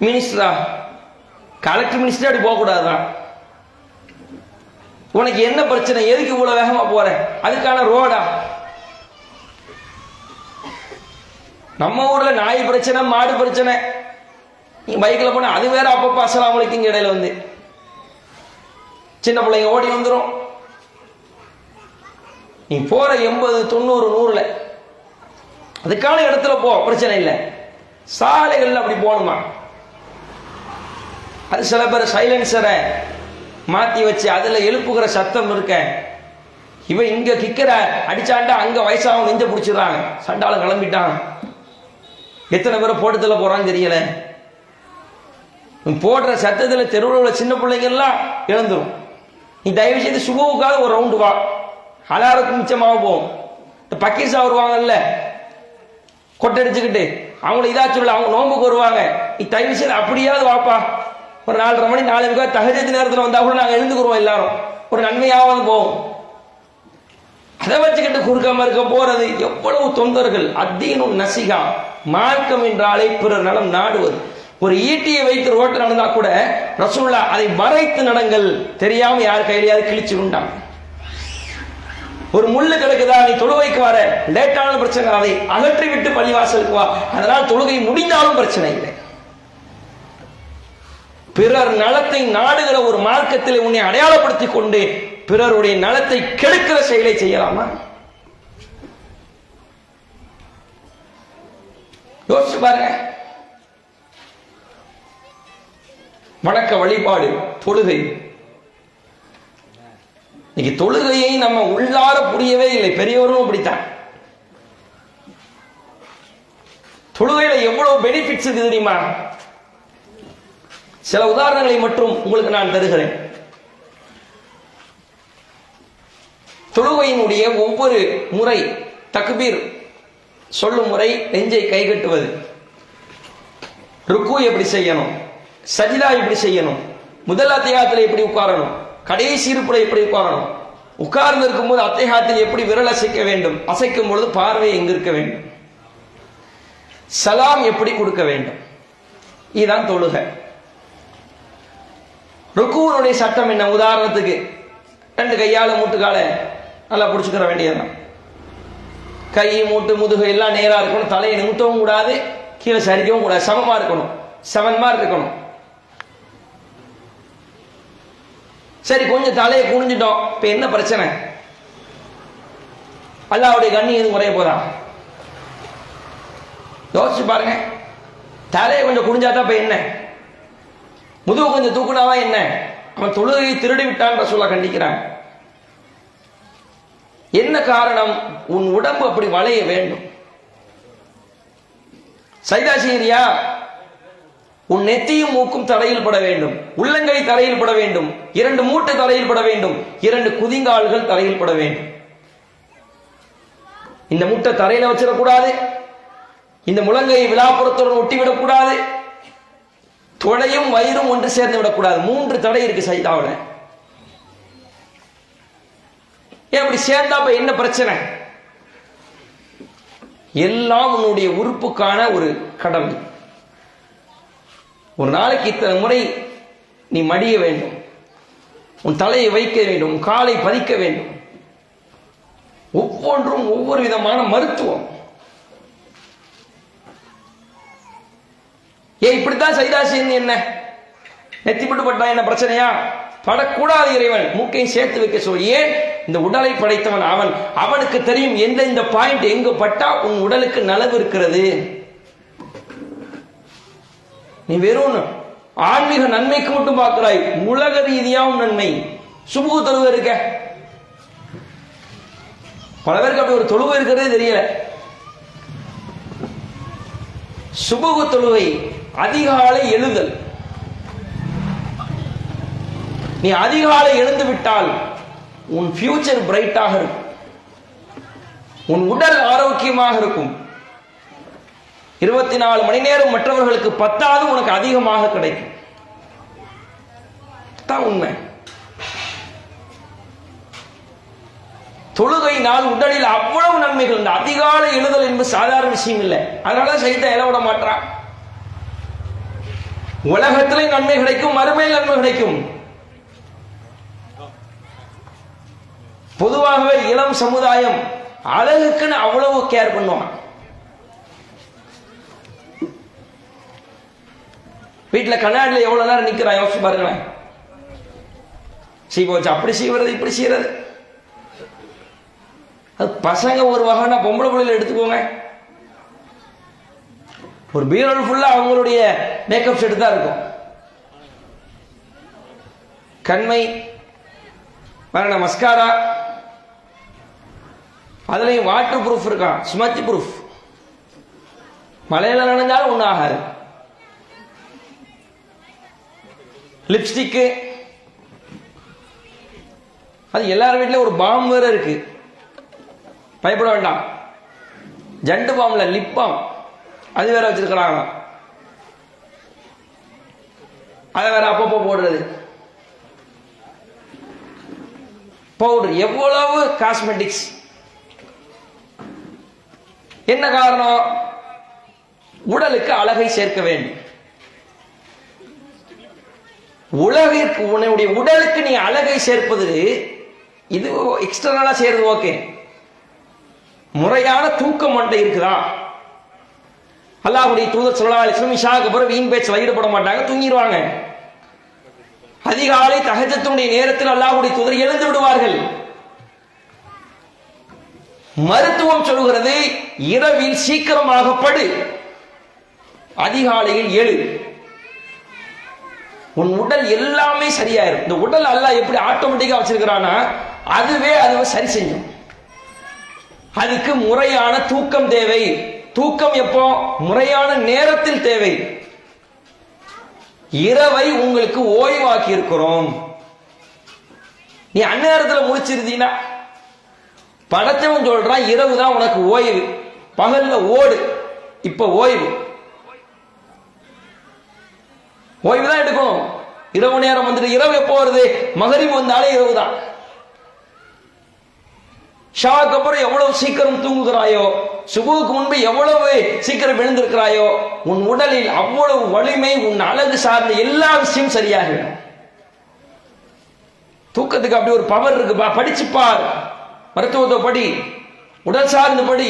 மினிஸ்டரா? கலெக்டர் மினிஸ்டர் அப்படி போக கூடாதுதான். உனக்கு என்ன பிரச்சனை? எதுக்கு இவ்வளவு வேகமா போற? அதுக்கான ரோடா? நம்ம ஊர்ல நாய் பிரச்சனை, மாடு பிரச்சனை. நீ பைக்கில் போன அது வேற. அப்பப்ப அஸ்ஸலாமு அலைக்கும் இடையில வந்து சின்ன பிள்ளைங்க ஓடி வந்துடும். நீ போற 80, 90, 100ல அதுக்கான இடத்துல போ, பிரச்சனை இல்லை. சாலைகள்ல அப்படி போகணுமா? அது சில பேர் சைலன்சரை மாத்தி வச்சு அதுல எழுப்புகிற சத்தம் இருக்க. இவன் இங்க கிக்கிற அடிச்சாண்டா அங்க வயசாக நெஞ்ச பிடிச்சிடுறாங்க. சண்டாலம் கிளம்பிட்டான். எத்தனை பேரை போட்டத்துல போறான்னு தெரியல. போடுற சத்தத்துல தெருவில் உள்ள சின்ன பிள்ளைங்க எல்லாம் இழந்துரும். நீ தயவு செய்து சுபவுக்காக ஒரு ரவுண்டு வா, அலாரத்துக்கு மிச்சமாக போகும். இந்த பக்கீர்சா வருவாங்கல்ல, கொட்டடிச்சுக்கிட்டு அவங்கள இதா சொல்ல, அவங்க நோம்புக்கு வருவாங்க, நீ தயவு செய்து அப்படியாவது வாப்பா, ஒரு 4:30 மணி 4:00 தஹஜ்ஜத் நேரத்தில் வந்தா கூட நாங்கள் எழுந்துக்குறோம், எல்லாரும் ஒரு நன்மையாவது போவோம். அதை வச்சுக்கிட்டு குறுக்க மறுக்க போறது எவ்வளவு தொந்தர்கள். அத்தீனும் நசிகா, மார்க்கம் என்றாலே பிறர் நலம் நாடுவது. ஒரு ஈட்டியை வைத்து ரோட்டில் நடந்தா கூட ரசூலுல்லாஹ் அதை மறைத்து நடங்கள், தெரியாம யார் கையிலையாவது கிழிச்சுருண்டாங்க. ஒரு முள்ளு கிடக்குதா, நீ தொழுகைக்கு வர லேட்டான பிரச்சனை, அதை அகற்றி விட்டு பள்ளிவாசலுக்கு வா, அதனால் தொழுகை முடிந்தாலும் பிரச்சனை இல்லை. பிறர் நலத்தை நாடுகிற ஒரு மார்க்கத்தில் உன்னை அடையாளப்படுத்திக் கொண்டு பிறருடைய நலத்தை கெடுக்கிற செயலை செய்யலாமா? யோசிச்சு பாருங்க. வணக்க வழிபாடு தொழுகை, இன்னைக்கு தொழுகையை நம்ம உள்ளார புரியவே இல்லை. பெரியவரும் அப்படித்தான். தொழுகையில எவ்வளவு பெனிஃபிட்ஸ் இருக்கு தெரியுமா? சில உதாரணங்களை மட்டும் உங்களுக்கு நான் தருகிறேன். தொழுகையினுடைய ஒவ்வொரு முறை, தக்பீர் சொல்லும் முறை, நெஞ்சை கைகட்டுவது, ருக்கு எப்படி செய்யணும், சஜிதா எப்படி செய்யணும், முதல் அத்தியாயத்தில் எப்படி உட்காரணும், கடைசி இருப்புல எப்படி உட்காரணும், உட்கார்ந்து இருக்கும் போது அத்தியாயத்தில் எப்படி விரல் அசைக்க வேண்டும், அசைக்கும் பொழுது பார்வை எங்க இருக்க வேண்டும், சலாம் எப்படி கொடுக்க வேண்டும், இதுதான் தொழுகை. ருக்குனுடைய சட்டம் என்ன? உதாரணத்துக்கு 2 கையால மூட்டுக்கால நல்லா பிடிச்சுக்கிற வேண்டியதுதான். கை மூட்டு முதுகு எல்லாம் நேரா இருக்கணும், தலையை நிமித்தவும் கூடாது, கீழே சரிக்கவும் கூடாது, சமமா இருக்கணும், 7 மார்க் இருக்கணும். சரி, கொஞ்சம் தலையை குனிஞ்சிட்டோம், இப்ப என்ன பிரச்சனை? அல்லாஹ்வுடைய கண்ணி எதுவும் குறைய போதா? யோசிச்சு பாருங்க. தலையை கொஞ்சம் குனிஞ்சாதான் இப்ப என்ன? முதுகு கொஞ்சம் தூக்குனாவா என்ன? அவன் தொழுகையை திருடி விட்டான் சொல்ல கண்டிக்கிறான். என்ன காரணம்? உன் உடம்பு அப்படி வளைய வேண்டும். சைதா செய்யறியா? உன் நெத்தியும் மூக்கும் தரையில் பட வேண்டும், உள்ளங்கை தரையில் பட வேண்டும், 2 மூட்டு தரையில் பட வேண்டும், 2 குதிங்கால்கள் தரையில் பட வேண்டும். இந்த மூட்டை தரையில வச்சிடக்கூடாது, இந்த முழங்கையை விழாப்புறத்துடன் ஒட்டிவிடக்கூடாது, தொடையும் வயிறும் ஒன்று சேர்ந்து விடக்கூடாது. 3 தடை இருக்கு சைதாவில். ஏன் அப்படி சேர்ந்தா என்ன பிரச்சனை? எல்லாம் உன்னுடைய உறுப்புக்கான ஒரு கடமை. ஒரு நாளைக்கு இத்தனை முறை நீ மடிய வேண்டும், உன் தலையை வைக்க வேண்டும், உன் காலை பதிக்க வேண்டும். ஒவ்வொன்றும் ஒவ்வொரு விதமான மருத்துவம். ஏன் இப்படித்தான் சைதாசின்னு என்ன? நெத்திப்பட்டு பட்டா என்ன பிரச்சனையா? படக்கூடாது. இறைவன் மூக்கையும் சேர்த்து வைக்க சொல்லி. ஏன்? இந்த உடலை படைத்தவன் அவன், அவனுக்கு தெரியும் எந்த பாயிண்ட் எங்க பட்டா உன் உடலுக்கு நலவு இருக்கிறது. நீ வெறும் ஆன்மீக நன்மைக்கு மட்டும் பார்க்கிறாய், உலக ரீதியாவும் நன்மை. சுபுகு தொழுகை இருக்க, பல பேருக்கு அப்படி ஒரு தொழுகை இருக்கிறதே தெரியல. சுபுகு தொழுகை அதிகாலை எழுதல். நீ அதிகாலை எழுந்து விட்டால் உன் ஃபியூச்சர் பிரைட்டாக இருக்கும், உன் உடல் ஆரோக்கியமாக இருக்கும். 24 மணி நேரம் மற்றவர்களுக்கு 10 உனக்கு அதிகமாக கிடைக்கும். தான் உண்மை. தொழுகை நாள் உடலில் அவ்வளவு நன்மைகள். இந்த அதிகாலை எழுதல் என்பது சாதாரண விஷயம் இல்லை. அதனால சைத்தான் எழ விட மாட்டான். உலகத்திலே நன்மை கிடைக்கும், மறுமையில் நன்மை கிடைக்கும். பொதுவாகவே இளம் சமுதாயம் அழகுக்குன்னு அவ்வளவு கேர் பண்ணுவான். வீட்டுல கண்ணாடியில் எவ்வளவு நேரம் நிக்கிறான் யோசிச்சு பாருங்களேன். வச்சு அப்படி செய்வது இப்படி செய்யறது. அது பசங்க ஒரு வகைனா பொம்பளை பிள்ளைல எடுத்துக்கோங்க. ஒரு பீரோல் ஃபுல்லா அவங்களுடைய மேக்கப் செட் தான் இருக்கும். கண்மை வேற மஸ்காரா, அதுலயும் வாட்டர் ப்ரூஃப் இருக்கான், ஸ்மச் ப்ரூஃப். மழையில நனைஞ்சாலும் ஒன்றும் ஆகாது. லிப்ஸ்டிக்கு, அது எல்லார் வீட்லயும் ஒரு பாம் வேற இருக்கு. பயப்பட வேண்டாம். ஜண்டு பாம்ல லிப் பாம். அது வேற வச்சிருக்கிறாங்க, அதை வேற அப்பப்போ போடுறது. பவுடர், எவ்வளவு காஸ்மெட்டிக்ஸ். என்ன காரணம்? உடலுக்கு அழகை சேர்க்க வேண்டும். உலகிற்கு, உன்னுடைய உடலுக்கு நீ அழகை சேர்ப்பது இது எக்ஸ்டர்னலா செய்யறது ஓகே. முறையான தூக்கம் மண்டை இருக்குதா? அல்லாஹ்வுடைய தூதர் ஸல்லல்லாஹு அலைஹி வஸல்லம் இஷாக்கு அப்புறம் வீண் பேச்சில் ஈடுபட மாட்டாங்க, தூங்கிடுவாங்க. அதிகாலை தஹஜ்ஜுடைய நேரத்தில் அல்லாஹ்வுடைய தூதர் எழுந்து விடுவார்கள். மருத்துவம் சொல்கிறது இரவில் சீக்கிரமாக படு, அதிகாலையில் எழு. உன் உடல் எல்லாமே சரியாயிரும். இந்த உடல் அல்லாஹ் எப்படி ஆட்டோமேட்டிக்கா வச்சிருக்கிறானா அதுவே சரி செய்யும். அதுக்கு முறையான தூக்கம் தேவை. தூக்கம் எப்போ? முறையான நேரத்தில் தேவை. இரவை உங்களுக்கு ஓய்வாக்கி இருக்கிறோம். நீ அந்நேரத்தில் முடிச்சிருந்தீங்கன்னா, படத்தவன் சொல்றான் இரவு தான் உனக்கு ஓய்வு, பகல்ல ஓடு. இப்ப ஓய்வு தான் எடுக்கணும். இரவு நேரம் வந்துட்டு, இரவு எப்போ வருது? மகரிப் வந்தாலே இரவு தான். ஷாக்கு அப்புறம் எவ்வளவு சீக்கிரம் தூங்குகிறாயோ, சுபுவுக்கு முன்பு எவ்வளவு சீக்கிரம் எழுந்திருக்கிறாயோ, உன் உடலில் அவ்வளவு வலிமை, உன் அழகு சார்ந்த எல்லா விஷயம் சரியாகிடும். தூக்கத்துக்கு அப்படி ஒரு பவர் இருக்கு. படிச்சுப்பார், மருத்துவத்தை படி, உடல் சார்ந்து படி.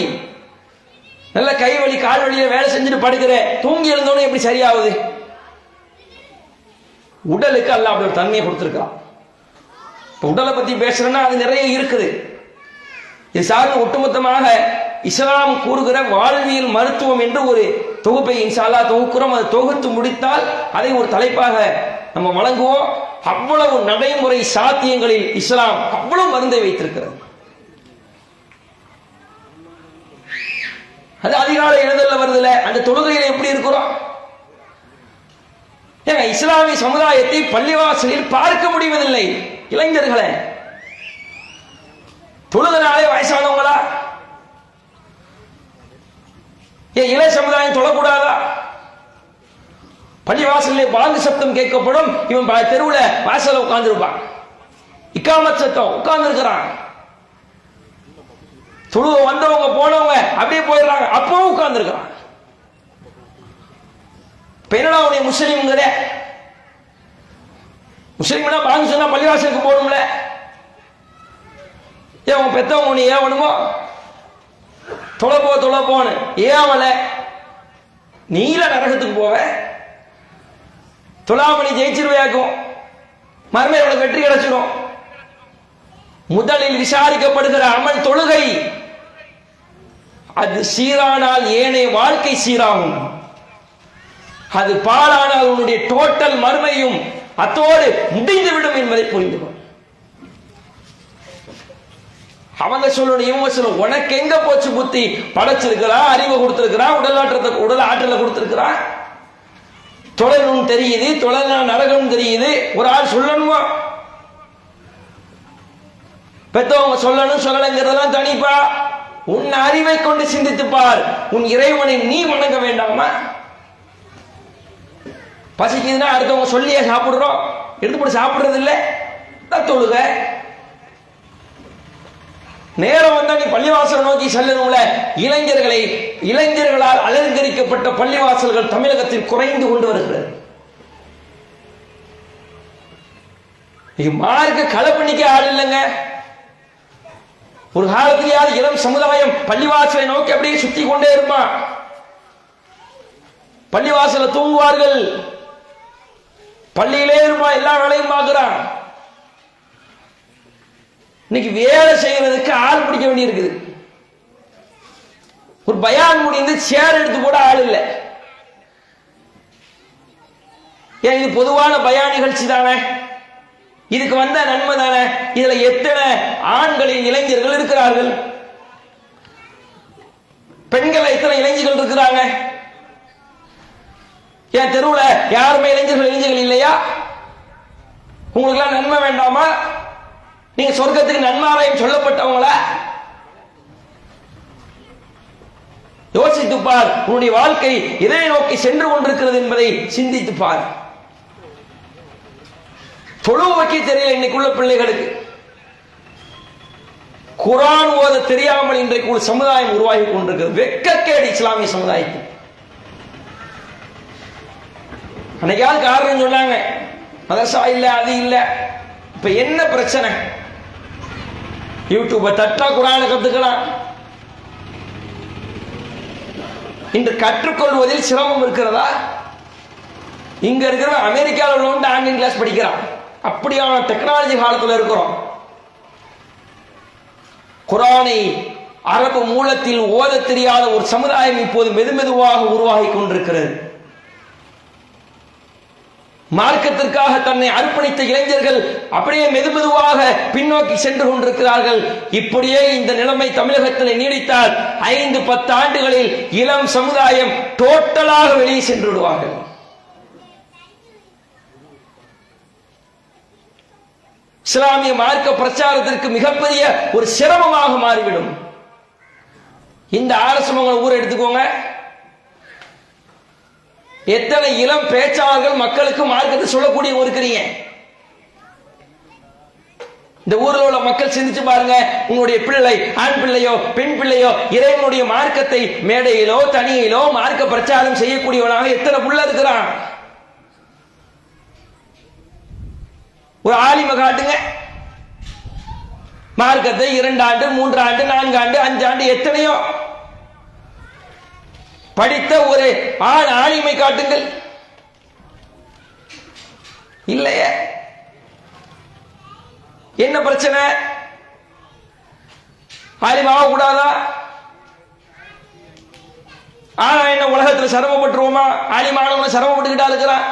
நல்ல கை வலி கால் வலியில வேலை செஞ்சுட்டு படுக்கிற, தூங்கி எழுந்தோன்னு எப்படி சரியாகுது? உடலுக்கு அல்லாஹ் அப்படி ஒரு தன்மையை கொடுத்திருக்கான். உடலை பத்தி பேசுறேன்னா அது நிறைய இருக்குது. இது சார்ந்த ஒட்டுமொத்தமாக இஸ்லாம் கூறுகிற வாழ்வியல் மருத்துவம் என்று ஒரு தொகுப்பை இன்ஷா அல்லாஹ் தொகுக்கிறோம். அதை தொகுத்து முடித்தால் அதை ஒரு தலைப்பாக நம்ம வழங்குவோம். அவ்வளவு நடைமுறை சாத்தியங்களில் இஸ்லாம் அவ்வளவு மருந்தை வைத்திருக்கிறது. அது அதிகாலை எழுதல்ல வருதுல, அந்த தொழுகையில எப்படி இருக்கிறோம்? ஏங்க, இஸ்லாமிய சமுதாயத்தை பள்ளிவாசலில் பார்க்க முடிவதில்லை. இளைஞர்களை தொழுதனாலே வயசானவங்களா? ஏன் இளைய சமுதாயம் தொழக்கூடாதா? பள்ளிவாசலிலே பாங்கு சப்தம் கேட்கப்படும், இவன் தெருவுல வாசல உட்கார்ந்துருப்பான், இக்காமத் சத்தம் உட்கார்ந்து இருக்கிறான். தொழுவ வந்தவங்க போனவங்க அப்படியே போயிடுறாங்க, அப்பவும் உட்கார்ந்து இருக்கிறான். என்னடா உடைய முஸ்லீம்ங்கிற? முஸ்லீம்னா பாங்கு சொன்னா பள்ளிவாசலுக்கு போகணும்ல. ஏன் உன் பெத்தவங்க நீ ஏவணுமோ? தொலை போன்னு ஏவல, நீல நரகத்துக்கு போவ. தொழாமணி ஜெயிச்சிருவையாக்கும், மறுமையோட வெற்றி கிடைச்சிடும். முதலில் விசாரிக்கப்படுகிற அமல் தொழுகை. அது சீரானால் ஏனைய வாழ்க்கை சீராகும். அது பாழானால் உன்னுடைய டோட்டல் மறுமையும் அத்தோடு முடிந்துவிடும் என்பதை புரிந்து கொள். அவங்க சொல்லணும், இவங்க சொல்லணும், உனக்கு எங்க போச்சு புத்தி? படைச்சிருக்கிறா, அறிவை கொடுத்திருக்கிறா, உடல் ஆற்றலை கொடுத்திருக்கிறா, தொழணும் தெரியுது, தொழனா நரகம் தெரியுது. ஒரு ஆள் சொல்லணுமா? பெத்தவங்க சொல்லணும் சொல்லலைங்கிறதெல்லாம் தனிப்பா. உன் அறிவை கொண்டு சிந்தித்து பார். உன் இறைவனை நீ வணங்க வேண்டாமா? பசிக்குதுன்னா அடுத்தவங்க சொல்லியே சாப்பிடுறோம், எடுத்து போட்டு சாப்பிடுறது இல்லை. தொழுக நேரம் வந்தா நீ பள்ளிவாசல் நோக்கி செல்லணும்ல. இளைஞர்களால் அலங்கரிக்கப்பட்ட பள்ளிவாசல்கள் தமிழகத்தில் குறைந்து கொண்டு வருகிறது. மார்க்க களை பண்ணிக்க ஆள் இல்லைங்க. ஒரு காலத்திலேயாவது இளம் சமுதாயம் பள்ளிவாசலை நோக்கி அப்படியே சுத்தி கொண்டே இருப்பான். பள்ளிவாசல தூங்குவார்கள், பள்ளியிலே இருப்பான், எல்லா வேலையும் பார்க்கிறான். இன்னைக்கு வேலை செய்யறதுக்கு ஆள் பிடிக்க வேண்டி இருக்குது. ஒரு பயான் முடிந்து சேர் எடுத்து போட ஆள் இல்லை. ஏன்? இது பொதுவான பயான் நிகழ்ச்சி தானே, இதுக்கு வந்த நன்மை தானே. இதுல எத்தனை ஆண்களின் இளைஞர்கள் இருக்கிறார்கள், பெண்கள் எத்தனை இளைஞர்கள் இருக்கிறாங்க? என் தெருவுல யாருமே இளைஞர்கள் இல்லையா? உங்களுக்கு எல்லாம் நன்மை வேண்டாமா? நீங்க சொர்க்கத்துக்கு நன்மாராயம் சொல்லப்பட்டவங்களா? யோசித்து பார், உன்னுடைய வாழ்க்கை எதை நோக்கி சென்று கொண்டிருக்கிறது என்பதை சிந்தித்து பார். தொழுவு வைக்க தெரியல இன்னைக்குள்ள பிள்ளைகளுக்கு. குர்ஆன் ஓத தெரியாமல் இன்றைக்கு ஒரு சமுதாயம் உருவாகி கொண்டிருக்கிறது. வெட்கக்கேடு இஸ்லாமிய சமுதாயத்துக்கு. அன்னைக்காவது காரணம் சொன்னாங்க, மதரசா இல்ல, அது இல்ல. இப்ப என்ன பிரச்சனை? யூடியூப தட்டா குர்ஆனை கத்துக்கலாம். இன்று கற்றுக்கொள்வதில் சிரமம் இருக்கிறதா? இங்க இருக்கிற அமெரிக்காவில் உள்ளவங்க ஆன்லைன் கிளாஸ் படிக்கிறான். அப்படியான டெக்னாலஜி காலத்தில் இருக்கிறோம். குர்ஆனை அரபு மூலத்தில் ஓத தெரியாத ஒரு சமுதாயம் இப்போது மெதுமெதுவாக உருவாகி கொண்டிருக்கிறது. மார்க்கத்திற்காக தன்னை அர்ப்பணித்த இளைஞர்கள் அப்படியே மெதுமெதுவாக பின்னோக்கி சென்று கொண்டிருக்கிறார்கள். இப்படியே இந்த நிலைமை தமிழகத்தில் நீடித்தால் 5-10 ஆண்டுகளில் இளம் சமுதாயம் டோட்டலாக வெளியே சென்று விடுவார்கள். இஸ்லாமிய மார்க்க பிரச்சாரத்திற்கு மிகப்பெரிய ஒரு சிரமமாக மாறிவிடும். இந்த ஆலோசனை ஊரை எடுத்துக்கோங்க. எத்தனை இளம் பேச்சாளர்கள் மக்களுக்கு மார்க்கத்தை சொல்லக்கூடிய இருக்கிறீங்க. இந்த ஊரில் உள்ள மக்கள் சிந்திச்சு பாருங்க. உங்களுடைய பிள்ளை, ஆண் பிள்ளையோ பெண் பிள்ளையோ இறைவனுடைய மார்க்கத்தை மேடையிலோ தனியிலோ மார்க்க பிரச்சாரம் செய்யக்கூடியவனாக எத்தனை புள்ள இருக்கிறான்? ஒரு ஆலிம காட்டுங்க. மார்க்கத்தை 2 ஆண்டு 3 ஆண்டு 4 ஆண்டு 5 ஆண்டு எத்தனையோ படித்த ஒரு ஆலிமை காட்டுங்கள். இல்லையே. என்ன பிரச்சனை? ஆலிமாக கூடாதா? ஆனா என்ன உலகத்தில் சிரமப்பட்டுருவோமா? ஆலிமானவங்க சிரமப்பட்டுக்கிட்டா இருக்கிறான்.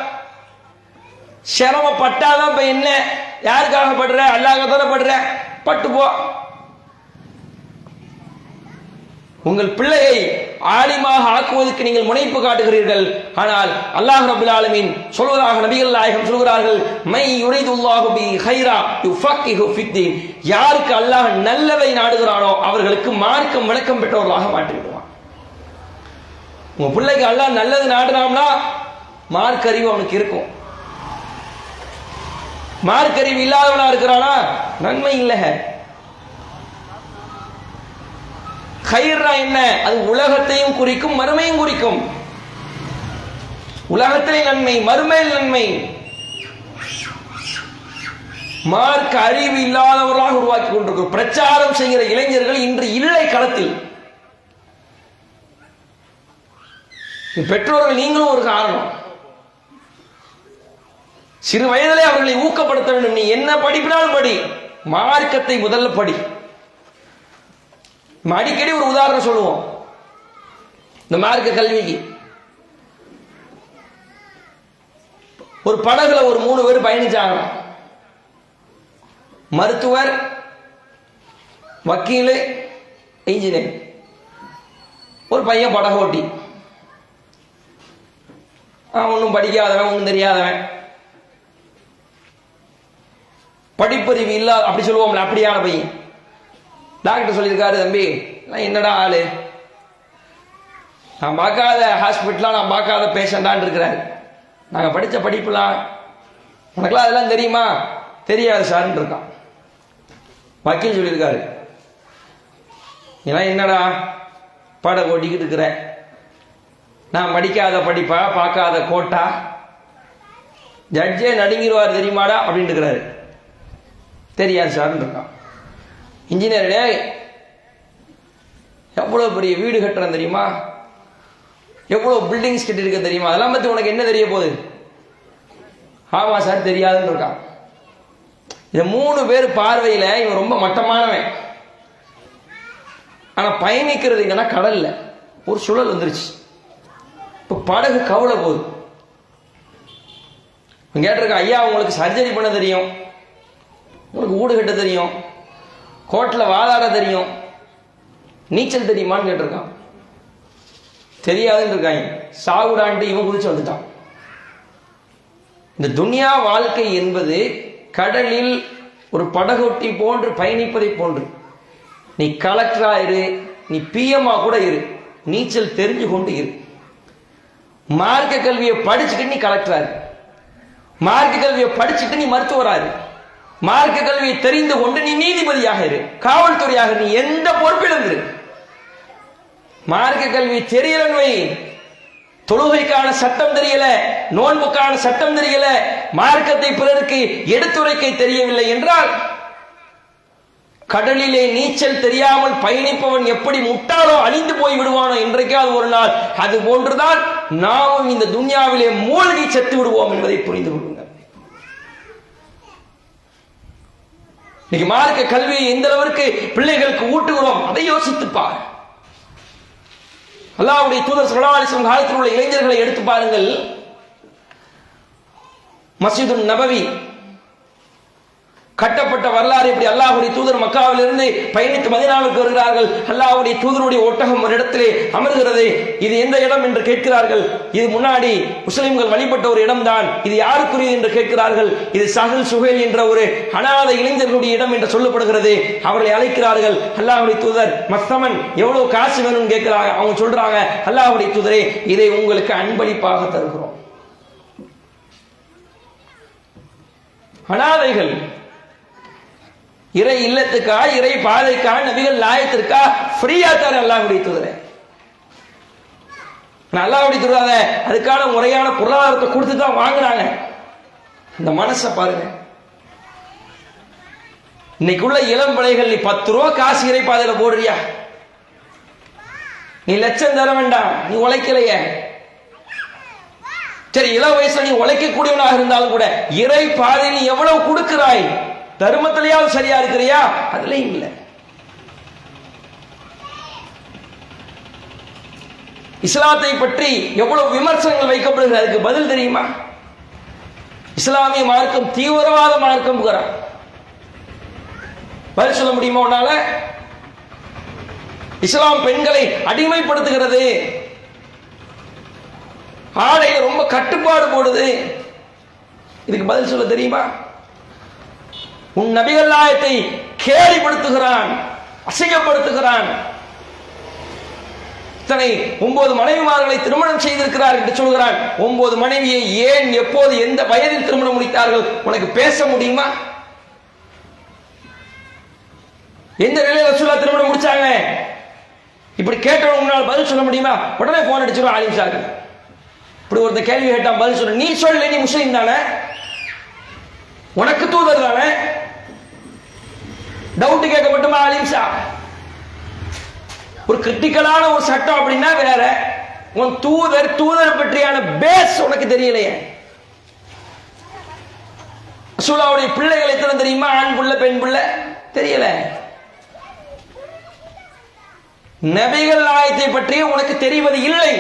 சிரமப்பட்டாதான் இப்ப என்ன? யாருக்காக படுற? அல்லாஹ்க்காக தானே படுற. பட்டு போ. உங்கள் பிள்ளையை ஆலிமாக ஆக்குவதற்கு நீங்கள் முனைப்பு காட்டுகிறீர்கள். ஆனால் அல்லாஹ் ரப்பல் ஆலமீன் சொல்வதாக நபிகள் நாயகம் சொல்கிறார்கள், மை யுரிதுல்லாஹு பி கைரா யுஃபக்கிஹு ஃபித்தீன். யாருக்கு அல்லாஹ் நல்லதை நாடுகிறானோ அவர்களுக்கு மார்க்கம் விளக்கம் பெற்றவர்களாக மாற்றி விடுவான். உங்க பிள்ளைக்கு அல்லாஹ் நல்லது நாடுனாம்னா மார்க்க அறிவு அவனுக்கு இருக்கும். மார்க்க அறிவு இல்லாதவனா இருக்கிறானா நன்மை இல்லை. கைர்னா என்ன? அது உலகத்தையும் குறிக்கும் மறுமையும் குறிக்கும். உலகத்திலே நன்மை, மறுமையில் நன்மை. மார்க்க அறிவு இல்லாதவர்களாக உருவாக்கி கொண்டிருக்கும் பிரச்சாரம் செய்கிற இளைஞர்கள் இன்று இல்லை களத்தில். பெற்றோர்கள் நீங்களும் ஒரு காரணம். சிறு வயதிலே அவர்களை ஊக்கப்படுத்த வேண்டும். நீ என்ன படிப்பினாலும் படி, மார்க்கத்தை முதல்ல படி. அடிக்கடி ஒரு உதாரணம் சொல்லுவோம் இந்த மார்க்க கல்விக்கு. ஒரு படகுல ஒரு 3 பேர் பயணிச்சாங்க. மருத்துவர், வக்கீல், இன்ஜினியர். ஒரு பையன் படகு ஓட்டி. ஒன்றும் படிக்காதவன், ஒன்றும் தெரியாதவன், படிப்பறிவு இல்லாத அப்படி சொல்லுவோம்ல, அப்படியான பையன். டாக்டர் சொல்லியிருக்காரு, தம்பி நான் என்னடா ஆளு, நான் பார்க்காத ஹாஸ்பிட்டலாம் நான் பார்க்காத பேஷண்டான் இருக்கிறாரு. நாங்கள் படித்த படிப்புலாம் உனக்குலாம் அதெல்லாம் தெரியுமா? தெரியாது சார்ன்னு இருக்கான். வக்கீல் சொல்லியிருக்காரு, இதெல்லாம் என்னடா பாட ஓட்டிக்கிட்டு இருக்கிற, நான் படிக்காத படிப்பா பார்க்காத கோட்டா, ஜட்ஜே நடுங்கிடுவார் தெரியுமாடா அப்படின்னு இருக்கிறாரு. தெரியாது சார்ன்னு இருக்கான். இன்ஜினியரே எவ்வளவு பெரிய வீடு கட்டுறேன் தெரியுமா, எவ்வளவு பில்டிங்ஸ் கட்டிருக்க தெரியுமா, அதெல்லாம் பத்தி உனக்கு என்ன தெரிய போகுது? ஆமா சார் தெரியாதுன்னு இருக்கான். இந்த 3 பேர் பார்வையில இவன் ரொம்ப மட்டமானவன். ஆனா பயணிக்கிறது எங்கன்னா கடல்ல ஒரு சுழல் வந்துருச்சு. இப்ப படகு கவலை போகுது. கேட்டிருக்கான், ஐயா உங்களுக்கு சர்ஜரி பண்ண தெரியும், உங்களுக்கு வீடு கட்ட தெரியும், கோர்ட்டில் வாதாட தெரியும், நீச்சல் தெரியுமான்னு கேட்டிருக்கான். தெரியாதுன்னு இருக்காங்க. சாவுடான்ட்டு இவன் குதிச்சு வந்துட்டான். இந்த துனியா வாழ்க்கை என்பது கடலில் ஒரு படகோட்டி போன்று பயணிப்பதை போன்று. நீ கலெக்டரா இரு, நீ பிஎம்மா கூட இரு, நீச்சல் தெரிஞ்சு கொண்டு இரு. மார்க்க கல்வியை படிச்சுக்கிட்டு நீ கலெக்டராரு, மார்க்க கல்வியை படிச்சுட்டு நீ மருத்துவராரு, மார்க்க கல்வியை தெரிந்து கொண்டு நீ நீதிபதியாக இரு, காவல்துறையாக நீ எந்த பொறுப்பிலும் இரு. மார்க்க கல்வி தெரியலன்னு, தொழுகைக்கான சட்டம் தெரியல, நோன்புக்கான சட்டம் தெரியல, மார்க்கத்தை பிறருக்கு எடுத்துரைக்க தெரியவில்லை என்றால் கடலிலே நீச்சல் தெரியாமல் பயணிப்பவன் எப்படி முட்டாளோ அழிந்து போய் விடுவானோ என்றைக்காவது ஒரு நாள் அது போன்றுதான் நாமும் இந்த துன்யாவிலே மூழ்கி செத்து விடுவோம் என்பதை புரிந்து கொள்ளுங்கள். இன்னைக்கு மார்க்க கல்வியை எந்த அளவிற்கு பிள்ளைகளுக்கு ஊட்டுகிறோம் அதை யோசித்துப்பார். அல்லாஹ்வுடைய தூதர் ஸல்லல்லாஹு அலைஹி வஸல்லம் காலத்தில் உள்ள இளைஞர்களை எடுத்து பாருங்கள். மஸ்ஜிதுன் நபவி கட்டப்பட்ட வரலாறு எப்படி? அல்லாஹ்வுடைய தூதர் மக்காவிலிருந்து பயணித்து மதீனாவுக்கு வருகிறார்கள். அல்லாஹ்வுடைய தூதருடைய ஒட்டகம் ஒரு இடத்திலே அமர்கிறது. இது எந்த இடம் என்று கேட்கிறார்கள். இது முன்னாடி முஸ்லிம்கள் வழிபட்ட ஒரு இடம்தான், இது யாருக்குரியது என்று கேட்கிறார்கள். இது சஹல் சுஹைல் என்ற ஒரு அனாதை இளைஞர்களுடைய இடம் என்று சொல்லப்படுகிறது. அவர்களை அழைக்கிறார்கள். அல்லாஹ்வுடைய தூதர் மஸ்தமன் எவ்வளவு காசு வேணும்னு கேட்கிறாங்க. அவங்க சொல்றாங்க, அல்லாஹ்வுடைய தூதரே இதை உங்களுக்கு அன்பளிப்பாக தருகிறோம். அனாதைகள் இறை இல்லத்துக்கா இறை பாதைக்கா நபிகள் லாயத்திற்கா ஃப்ரீயா தர அல்லாஹ்வுடைய தூதரே. அல்லாஹ்வுடைய தூதர் அதுக்கான முறையான பொருளாதாரத்தை கொடுத்து தான் வாங்குறாங்க. இந்த மனசை பாருங்க. இன்னைக்குள்ள இளம் பிள்ளைகள், நீ 10 ரூபா காசு இறை பாதையில போடுறியா? நீ லட்சம் தர வேண்டாம், நீ உழைக்கலையே. சரி, இள வயசுல நீ உழைக்கக்கூடியவனாக இருந்தாலும் கூட இறை பாதை நீ எவ்வளவு கொடுக்கிறாய்? தர்மத்திலேயாவது சரியா இருக்கிறியா? அதுலயும் இல்லை. இஸ்லாத்தை பற்றி எவ்வளவு விமர்சனங்கள் வைக்கப்படுகிறது, அதுக்கு பதில் தெரியுமா? இஸ்லாமிய மார்க்கம் தீவிரவாத மார்க்கம். பதில் சொல்ல முடியுமா உன்னால? இஸ்லாம் பெண்களை அடிமைப்படுத்துகிறது, ஆடையில ரொம்ப கட்டுப்பாடு போடுது. இதுக்கு பதில் சொல்ல தெரியுமா? உன் நபிகள் நாயகத்தை கேலிப்படுத்துகிறான், அசிங்கப்படுத்துகிறான். இத்தனை 9 மனைவிமார்களை திருமணம் செய்திருக்கிறார் என்று சொல்கிறான். 9 மனைவியை ஏன், எப்போது, எந்த வயதில் திருமணம் முடித்தார்கள் உனக்கு பேச முடியுமா? எந்த நிலையில் ரசூலுல்லாஹ் திருமணம் முடிச்சாங்க? இப்படி கேட்டவங்க முன்னால் பதில் சொல்ல முடியுமா? உடனே போன் அடிச்சிடும் ஆலிம் சார். இப்படி ஒருத்தர் கேள்வி கேட்டான், பதில் சொல்ல. நீ சொல்ல, நீ முஸ்லீம் தானே, உனக்கு தூதர் தானே, டவுட் கேட்க மட்டுமா ஆலிம் சார்? ஒரு கிரிட்டிக்கலான ஒரு சட்டம் அப்படின்னா வேற. உன் தூதர் பற்றியான பேஸ் உனக்கு தெரியலையே. ரசூலுல்லாஹ்வுடைய பிள்ளைகள் எத்தனை தெரியுமா? ஆண் புள்ள, பெண் புள்ள தெரியல. நபிகள் நாயகத்தை பற்றி உனக்கு தெரிவது இல்லை.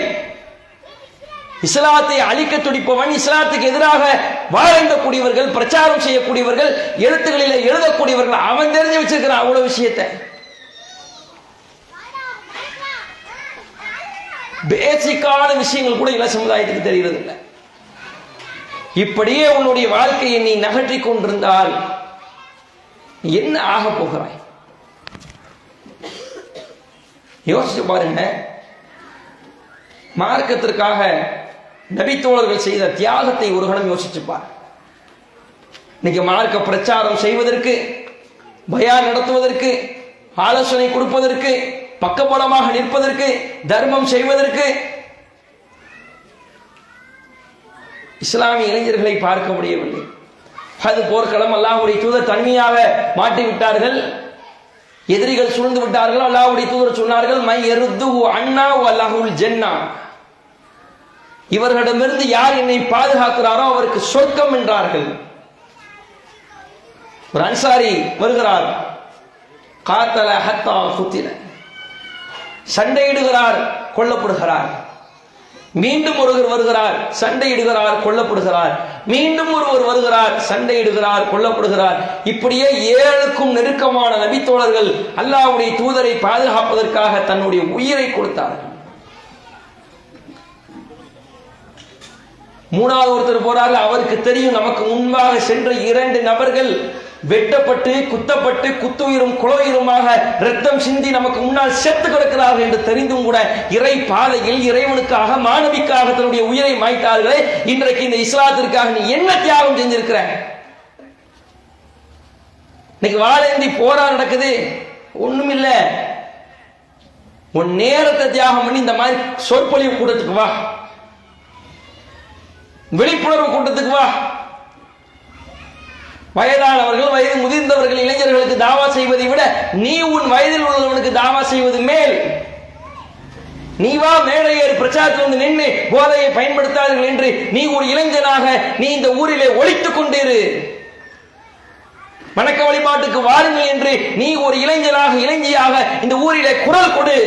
இஸ்லாத்தை அழிக்க துடிப்பவன், இஸ்லாத்துக்கு எதிராக வாழ்ந்தக்கூடியவர்கள், பிரச்சாரம் செய்யக்கூடியவர்கள், எழுத்துக்களில் எழுதக்கூடியவர்கள், அவன் தெரிஞ்சு வச்சிருக்கிறான் அவ்வளவு விஷயத்தை. பேசிக்கான விஷயங்கள் கூட இள சமுதாயத்துக்கு தெரிகிறது இல்லை. இப்படியே உன்னுடைய வாழ்க்கையை நீ நகற்றிக் கொண்டிருந்தால் என்ன ஆக போகிறாய்? யோசிச்சு பாருங்க. மார்க்கத்திற்காக நபித்தோழர்கள் செய்த தியாகத்தை ஒரு கணம் யோசிச்சுப்பார். இன்னைக்கு மார்க்க பிரச்சாரம் செய்வதற்கு, பயான் நடத்துவதற்கு, ஆலோசனை கொடுப்பதற்கு, பக்கபலமாக நிற்பதற்கு, தர்மம் செய்வதற்கு இஸ்லாமிய இளைஞர்களை பார்க்க முடியவில்லை. அது போர்க்களம். அல்லாஹ்வுடைய தூதர் தனிமையாக மாட்டிவிட்டார்கள், எதிரிகள் சூழ்ந்து விட்டார்கள். அல்லாஹ்வுடைய தூதர் சொன்னார்கள், மை யருதுஹு அன்னா வலஹுல் ஜன்னah, இவர்களிடமிருந்து யார் என்னை பாதுகாக்கிறாரோ அவருக்கு சொர்க்கம் என்றார்கள். ஒரு அன்சாரி வருகிறார், காத்தல ஹத்தா குத்தில, சண்டையிடுகிறார், கொல்லப்படுகிறார். மீண்டும் ஒருவர் வருகிறார், சண்டையிடுகிறார், கொல்லப்படுகிறார். மீண்டும் ஒருவர் வருகிறார், சண்டையிடுகிறார், கொல்லப்படுகிறார். இப்படியே 7க்கும் நெருக்கமான நபித்தோழர்கள் அல்லாஹ்வுடைய தூதரை பாதுகாப்பதற்காக தன்னுடைய உயிரை கொடுத்தார்கள். 3வது ஒருத்தர் போறாரு. அவருக்கு தெரியும், நமக்கு முன்பாக சென்ற 2 நபர்கள் வெட்டப்பட்டு குத்தப்பட்டு குத்துயிரும் குலோயிருமாக ரத்தம் சிந்தி நமக்கு முன்னால் செத்து கிடக்கிறார்கள் என்று தெரிந்தும் கூட இறை பாதையில் இறைவனுக்காக மாணவிக்காக தன்னுடைய உயிரை மாய்த்தார்களே. இன்றைக்கு இந்த இஸ்லாத்திற்காக நீ என்ன தியாகம் செஞ்சிருக்கிற? இன்னைக்கு வாழேந்தி போரா நடக்குது, ஒண்ணுமில்ல. உன் நேரத்தை தியாகம் பண்ணி இந்த மாதிரி சொற்பொழிவு கூட்டத்துக்கு வா, விழிப்புணர்வு கூட்டத்துக்கு வா. வயதானவர்கள், வயது முதிர்ந்தவர்கள், இளைஞர்களுக்கு தாவா செய்வதை விட நீ உன் வயதில் உள்ளவனுக்கு தாவா செய்வது மேல். நீ வா, மேடை ஏறி பிரச்சாரத்தில் வந்து நின்று போதையை பயன்படுத்தாதீர்கள் என்று நீ ஒரு இளைஞனாக நீ இந்த ஊரிலே ஒழித்துக் கொண்டிரு. வணக்க வழிபாட்டுக்கு வாருங்கள் என்று நீ ஒரு இளைஞனாக இளைஞியாக இந்த ஊரிலே குரல் கொடு.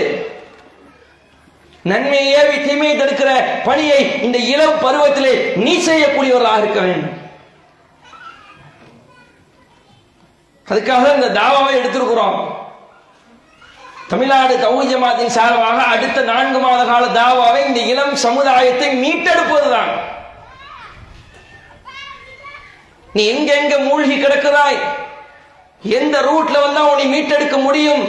நன்மையை ஏவி தீமையை தடுக்கிற பணியை இந்த இளம் பருவத்திலே நீ செய்யக்கூடியவர்களாக இருக்க வேண்டும். அதுக்காக இந்த தாவாவை எடுத்திருக்கிறோம். தமிழ்நாடு தௌஹீத் ஜமாத்தின் சார்பாக அடுத்த 4 மாத கால தாவாவை இந்த இளம் சமுதாயத்தை மீட்டெடுப்பதுதான். நீ எங்க மூழ்கி கிடக்கிறாய், எந்த ரூட்ல வந்தா உன்னை மீட்டெடுக்க முடியும்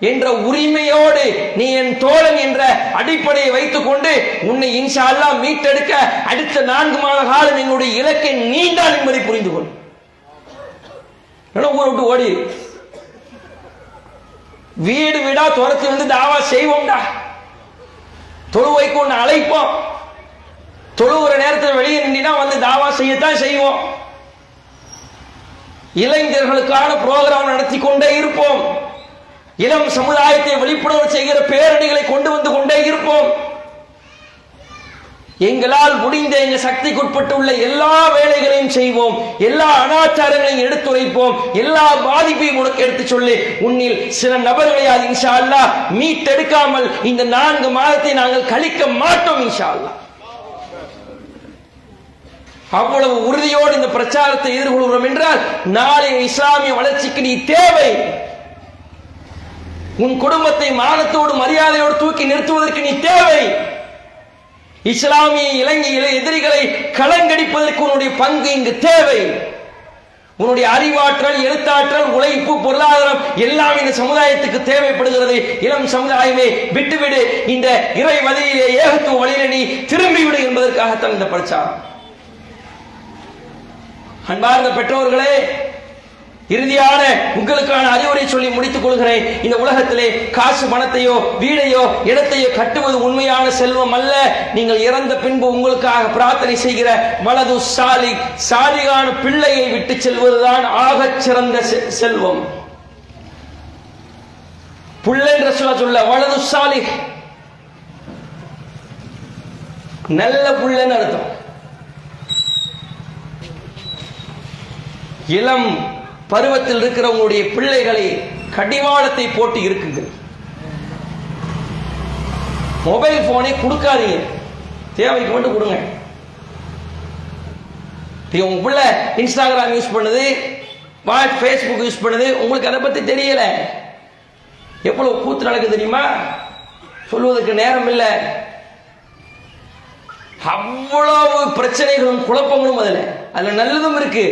என்ற உரிமையோடு நீ என் தோழன் என்ற அடிப்படையை வைத்துக் கொண்டு உன்னை இன்ஷா அல்லாஹ் மீட்டெடுக்க அடுத்த 4 மாத காலம் என்னுடைய இலக்கை நீண்டான் என்பதை புரிந்து கொள். ஊரை விட்டு ஓடி வீடு வீடா துரத்து வந்து தாவா செய்வோம்டா. தொழுவைக்கு ஒன்று அழைப்போம். தொழுவுற நேரத்தில் வெளியே நின்றா வந்து தாவா செய்யத்தான் செய்வோம். இளைஞர்களுக்கான புரோகிராம் நடத்தி கொண்டே இருப்போம். இளம் சமுதாயத்தை விழிப்புணர்வு செய்கிற பேரணிகளை கொண்டு வந்து கொண்டே இருப்போம். எங்களால் முடிந்த எங்க சக்திக்குட்பட்டுள்ள எல்லா வேலைகளையும் செய்வோம். எல்லா அனாச்சாரங்களையும் எடுத்துரைப்போம். எல்லா பாதிப்பையும் உனக்கு எடுத்து சொல்லி உன்னில் சில நபர்களை அது இன்ஷா அல்லாஹ் மீட்டெடுக்காமல் இந்த 4 மாதத்தை நாங்கள் கழிக்க மாட்டோம் இன்ஷா அல்லாஹ். அவ்வளவு உறுதியோடு இந்த பிரச்சாரத்தை எதிர்கொள்கிறோம் என்றால் நாளைய இஸ்லாமிய வளர்ச்சிக்கு நீ தேவை. உன் குடும்பத்தை மானத்தோடு மரியாதையோடு தூக்கி நிறுத்துவதற்கு நீ தேவை. இஸ்லாமிய இலங்கையில எதிரிகளை களங்கடிப்பதற்கு உன்னுடைய பங்கு இங்கு தேவை. உன்னுடைய அறிவாற்றல், எழுத்தாற்றல், உழைப்பு, பொருளாதாரம் எல்லாம் இந்த சமுதாயத்துக்கு தேவைப்படுகிறது. இளம் சமுதாயமே விட்டுவிடு, இந்த இறை வழியிலே ஏகத்துவ வழியிலே நீ திரும்பிவிடு என்பதற்காகத்தான் இந்த பிரச்சாரம். அன்பார்ந்த பெற்றோர்களே, இறுதியான உங்களுக்கான அறிவுரை சொல்லி முடித்துக் கொள்கிறேன். இந்த உலகத்திலே காசு பணத்தையோ வீடையோ இடத்தையோ கட்டுவது உண்மையான செல்வம் அல்ல. நீங்கள் இறந்த பின்பு உங்களுக்காக பிரார்த்தனை செய்கிற வலது சாலிகான பிள்ளையை விட்டு செல்வதுதான் ஆகச் சிறந்த செல்வம். புள்ள என்ற சொல்ல வலது சாலி நல்ல புள்ளன்னு அர்த்தம். இளம் பருவத்தில் இருக்கிற உங்களுடைய பிள்ளைகளை கடிவாளத்தை போட்டு இருக்குங்கள். மொபைல் போனை கொடுக்காதீங்க, தேவைக்கு மட்டும் கொடுங்க. உங்க பிள்ளை இன்ஸ்டாகிராம் யூஸ் பண்ணுது, ஃபேஸ்புக் யூஸ் பண்ணுது, உங்களுக்கு அதை பத்தி தெரியல. எவ்வளவு கூத்து நடக்குது தெரியுமா? சொல்வதற்கு நேரம் இல்லை. அவ்வளவு பிரச்சனைகளும் குழப்பங்களும் அதுல நல்லதும் இருக்கு.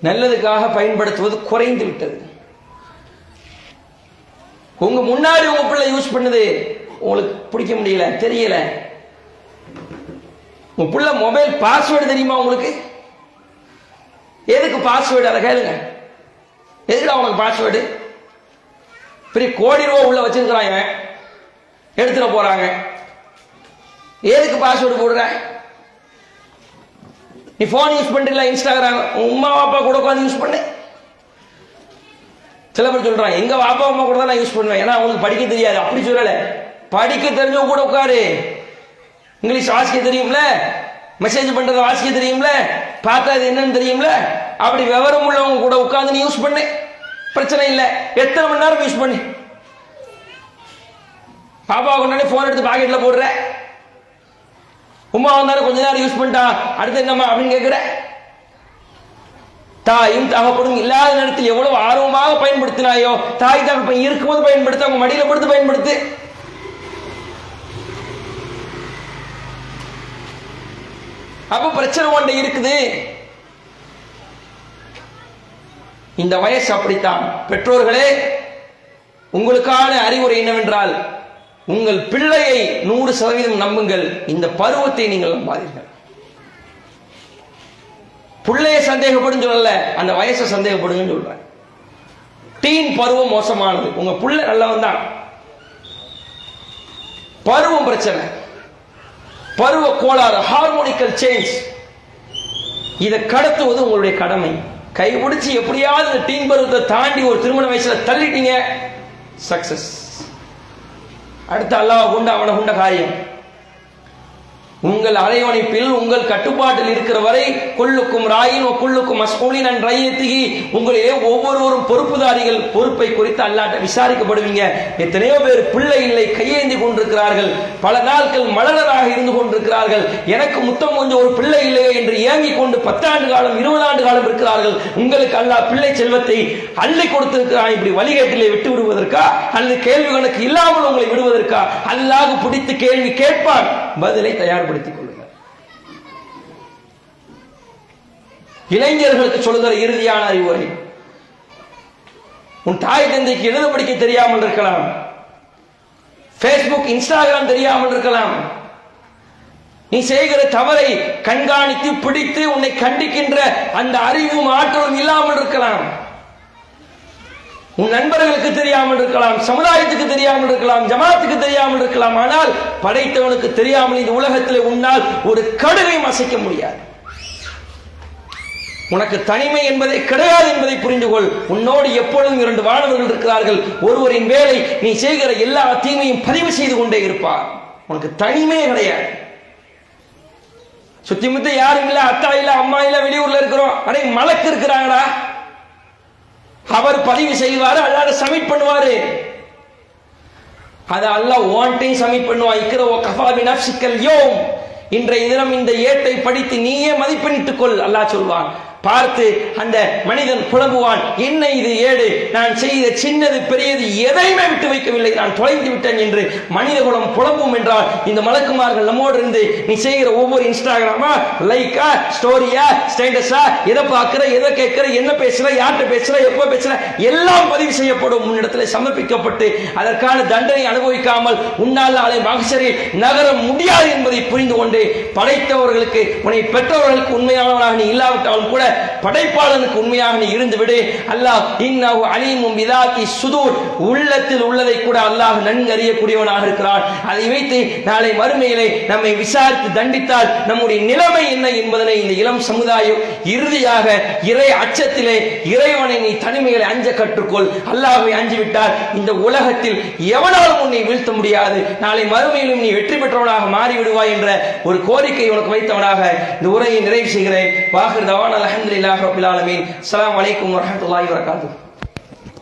நல்லதுக்காக பயன்படுத்துவது குறைந்து விட்டது. உங்க முன்னாடி உங்க பிள்ளை யூஸ் பண்ணுது, உங்களுக்கு பிடிக்க முடியல, தெரியல. உங்க பிள்ளை மொபைல் பாஸ்வேர்டு தெரியுமா உங்களுக்கு? எதுக்கு பாஸ்வேர்டு? அதை கேளுங்க. எதுக்குடா உனக்கு பாஸ்வேர்டு? பெரிய கோடி ரூபா உள்ள வச்சிருக்கிறாங்க, எடுத்துட போறாங்க. எதுக்கு பாஸ்வேர்டு போடுற? நீ போன் யூஸ் பண்றீங்களா? இன்ஸ்டாகிராம் உமா அப்பா கூட உட்காந்து யூஸ் பண்ணு. சில பேர் சொல்றாங்க எங்க அப்பா அம்மா கூட தான் நான் யூஸ் பண்ணுவேன், ஏன்னா அவங்களுக்கு படிக்க தெரியாது. அப்படி சொல்லல, படிக்க தெரிஞ்சவங்க கூட உட்காரு. இங்கிலீஷ் வாசிக்க தெரியும்ல, மெசேஜ் பண்றத வாசிக்க தெரியும்ல, பார்த்தா இது என்னன்னு தெரியும்ல, அப்படி விவரம் உள்ளவங்க கூட உட்காந்து நீ யூஸ் பண்ணு, பிரச்சனை இல்லை. எத்தனை மணி நேரம் யூஸ் பண்ணு. பாப்பா கொண்டாடி போன் எடுத்து பாக்கெட்ல போடுற, உமா வந்தாலும் கொஞ்ச நேரம் யூஸ் பண்ணிட்டா அடுத்து என்னம்மா அப்படின்னு கேட்கிற. தாயும் தகப்பனும் இல்லாத நேரத்தில் எவ்வளவு ஆர்வமாக பயன்படுத்தினாயோ, தாய் தகப்பன் இருக்கும்போது பயன்படுத்த, அவங்க மடியில படுத்து பயன்படுத்து. அப்ப பிரச்சனை ஒன்றை இருக்குது. இந்த வயசு அப்படித்தான். பெற்றோர்களே, உங்களுக்கான அறிவுரை என்னவென்றால், உங்கள் பிள்ளையை 100% நம்புங்கள், இந்த பருவத்தை நீங்கள் நம்பாதீர்கள். பிள்ளைய சந்தேகப்படும் சொல்லல, அந்த வயசை சந்தேகப்படுங்கன்னு சொல்றேன். டீன் பருவம் மோசமானது. உங்க பிள்ளை நல்லவன் தான், பருவம் பிரச்சனை, பருவ கோளாறு, ஹார்மோனிக்கல் சேஞ்ச். இதை கடத்துவது உங்களுடைய கடமை. கைபிடிச்சு எப்படியாவது இந்த டீன் பருவத்தை தாண்டி ஒரு திருமண வயசுல தள்ளிட்டீங்க, சக்சஸ். அடுத்து அல்லாஹ் கொண்ட அவனை கொண்ட காரியம். உங்கள் அரவணைப்பில், உங்கள் கட்டுப்பாட்டில் இருக்கிற வரை குல்லுக்கும் ராயின் குல்லுக்கும் மஸ்ஊலின் அன் ரய்யத்திஹி, உங்களிலே ஒவ்வொருவரும் பொறுப்புதாரிகள். பொறுப்பை குறித்து அல்லாஹ்ட்ட விசாரிக்கப்படுவீங்க. எத்தனையோ பேர் பிள்ளை இல்லை, கையேந்தி கொண்டிருக்கிறார்கள், பல நாட்கள் மலராக இருந்து கொண்டிருக்கிறார்கள். எனக்கு முத்தம் கொஞ்சம் ஒரு பிள்ளை இல்லையோ என்று ஏங்கிக் கொண்டு 10 ஆண்டு காலம் 20 ஆண்டு காலம் இருக்கிறார்கள். உங்களுக்கு அல்லாஹ் பிள்ளை செல்வத்தை அள்ளி கொடுத்திருக்கிறான். இப்படி வழிகேட்டிலே விட்டு விடுவதற்கா அல்லது கேள்வி கணக்கு இல்லாமல் உங்களை விடுவதற்கா? அல்லாஹ் பிடித்து கேள்வி கேட்பான், பதிலை தயார் கொள்ளுங்கள். இளைஞர்களுக்கு சொல்லுகிற இறுதியான அறிவுரை, உன் தாய் தந்தைக்கு எழுத படிக்க தெரியாமல் இருக்கலாம், பேஸ்புக் இன்ஸ்டாகிராம் தெரியாமல் இருக்கலாம், நீ செய்கிற தவறை கண்காணித்து பிடித்து உன்னை கண்டிக்கின்ற அந்த அறிவும் ஆற்றலும் இல்லாமல் இருக்கலாம், உன் நண்பர்களுக்கு தெரியாமல் இருக்கலாம், சமுதாயத்துக்கு தெரியாமல் இருக்கலாம், ஜமாத்துக்கு தெரியாமல் இருக்கலாம். ஆனால் படைத்தவனுக்கு தெரியாமல் இந்த உலகத்தில் உன்னால் ஒரு கடுகையும் அசைக்க முடியாது. உனக்கு தனிமை என்பதை கிடையாது என்பதை புரிந்து கொள். உன்னோடு எப்பொழுதும் 2 வானவர்கள் இருக்கிறார்கள். ஒருவரின் வேலை நீ செய்கிற எல்லா தீமையும் பதிவு செய்து கொண்டே இருப்பார். உனக்கு தனிமையே கிடையாது. சுத்தி முத்த யாரும் இல்ல, அத்தா இல்ல, அம்மா இல்ல, வெளியூர்ல இருக்கிறோம், அடே மலக்கு இருக்கிறாங்கடா, அவர் பதிவு செய்வாரு, அல்லாஹ் சப்மிட் பண்ணுவாரு. அத அல்லாஹ் ஒன்டைம் சப்மிட் பண்ணுவான். இக்ரா கஃபா பினஃப்ஸிகல் யௌம், இன்றைய தினம் இந்த ஏட்டை படித்து நீயே மதிப்பெண்ணிட்டுக் கொள், அல்லாஹ் சொல்வான். பார்த்து அந்த மனிதன் புலம்புவான், என்ன இது ஏடு, நான் செய்த சின்னது பெரியது எதையுமே விட்டு வைக்கவில்லை, நான் தொலைந்து விட்டேன் என்று மனித குலம் புலம்பும் என்றால், இந்த மலக்குமார்கள் நம்மோடு இருந்து நீ செய்கிற ஒவ்வொரு இன்ஸ்டாகிராமா, லைக்கா, ஸ்டோரியா, ஸ்டேட்டஸா, எதை பார்க்கிற, எதை கேட்கிற, என்ன பேசுற, யார்கிட்ட பேசுற, எப்ப பேசுற, எல்லாம் பதிவு செய்யப்படும், உன்னிடத்தில் சமர்ப்பிக்கப்பட்டு அதற்கான தண்டனை அனுபவிக்காமல் உன்னால் நாளை மஹ்ஷரில் நகர முடியாது என்பதை புரிந்து கொண்டு, படைத்தவர்களுக்கு, உன்னை பெற்றவர்களுக்கு உண்மையானவனாக நீ இல்லாவிட்டாலும் கூட படைப்பாளனுக்கு உண்மையாக நீ இருந்து விடு. அல்லாஹ் இன்னஹு அலீமும் பிதாத்தி சுதூர், உள்ளத்தில் உள்ளதை கூட அல்லாஹ் நன்கு அறியக்கூடியவனாக இருக்கிறான். அதை வைத்து நாளை மறுமையிலே நம்மை விசாரித்து தண்டித்தால் நம்முடைய நிலைமை என்ன என்பதனை இந்த இளம் சமுதாயம் இறுதியாக இறை அச்சத்திலே இறைவனை நீ தனிமைகளை அஞ்ச கற்றுக்கொள். அல்லாஹ்வை அஞ்சிவிட்டால் இந்த உலகத்தில் எவனாலும் உன்னை வீழ்த்த முடியாது. நாளை மறுமையிலும் நீ வெற்றி பெற்றவனாக மாறிவிடுவாய் என்ற ஒரு கோரிக்கை உனக்கு வைத்தவனாக இந்த உரையை நிறைவு செய்கிறேன். வாஹிர் தவானா அல்ஹம்துலில்லாஹி ரப்பில் ஆலமீன். அஸ்ஸலாமு அலைக்கும் வரஹ்மத்துல்லாஹி வபரகாத்துஹு.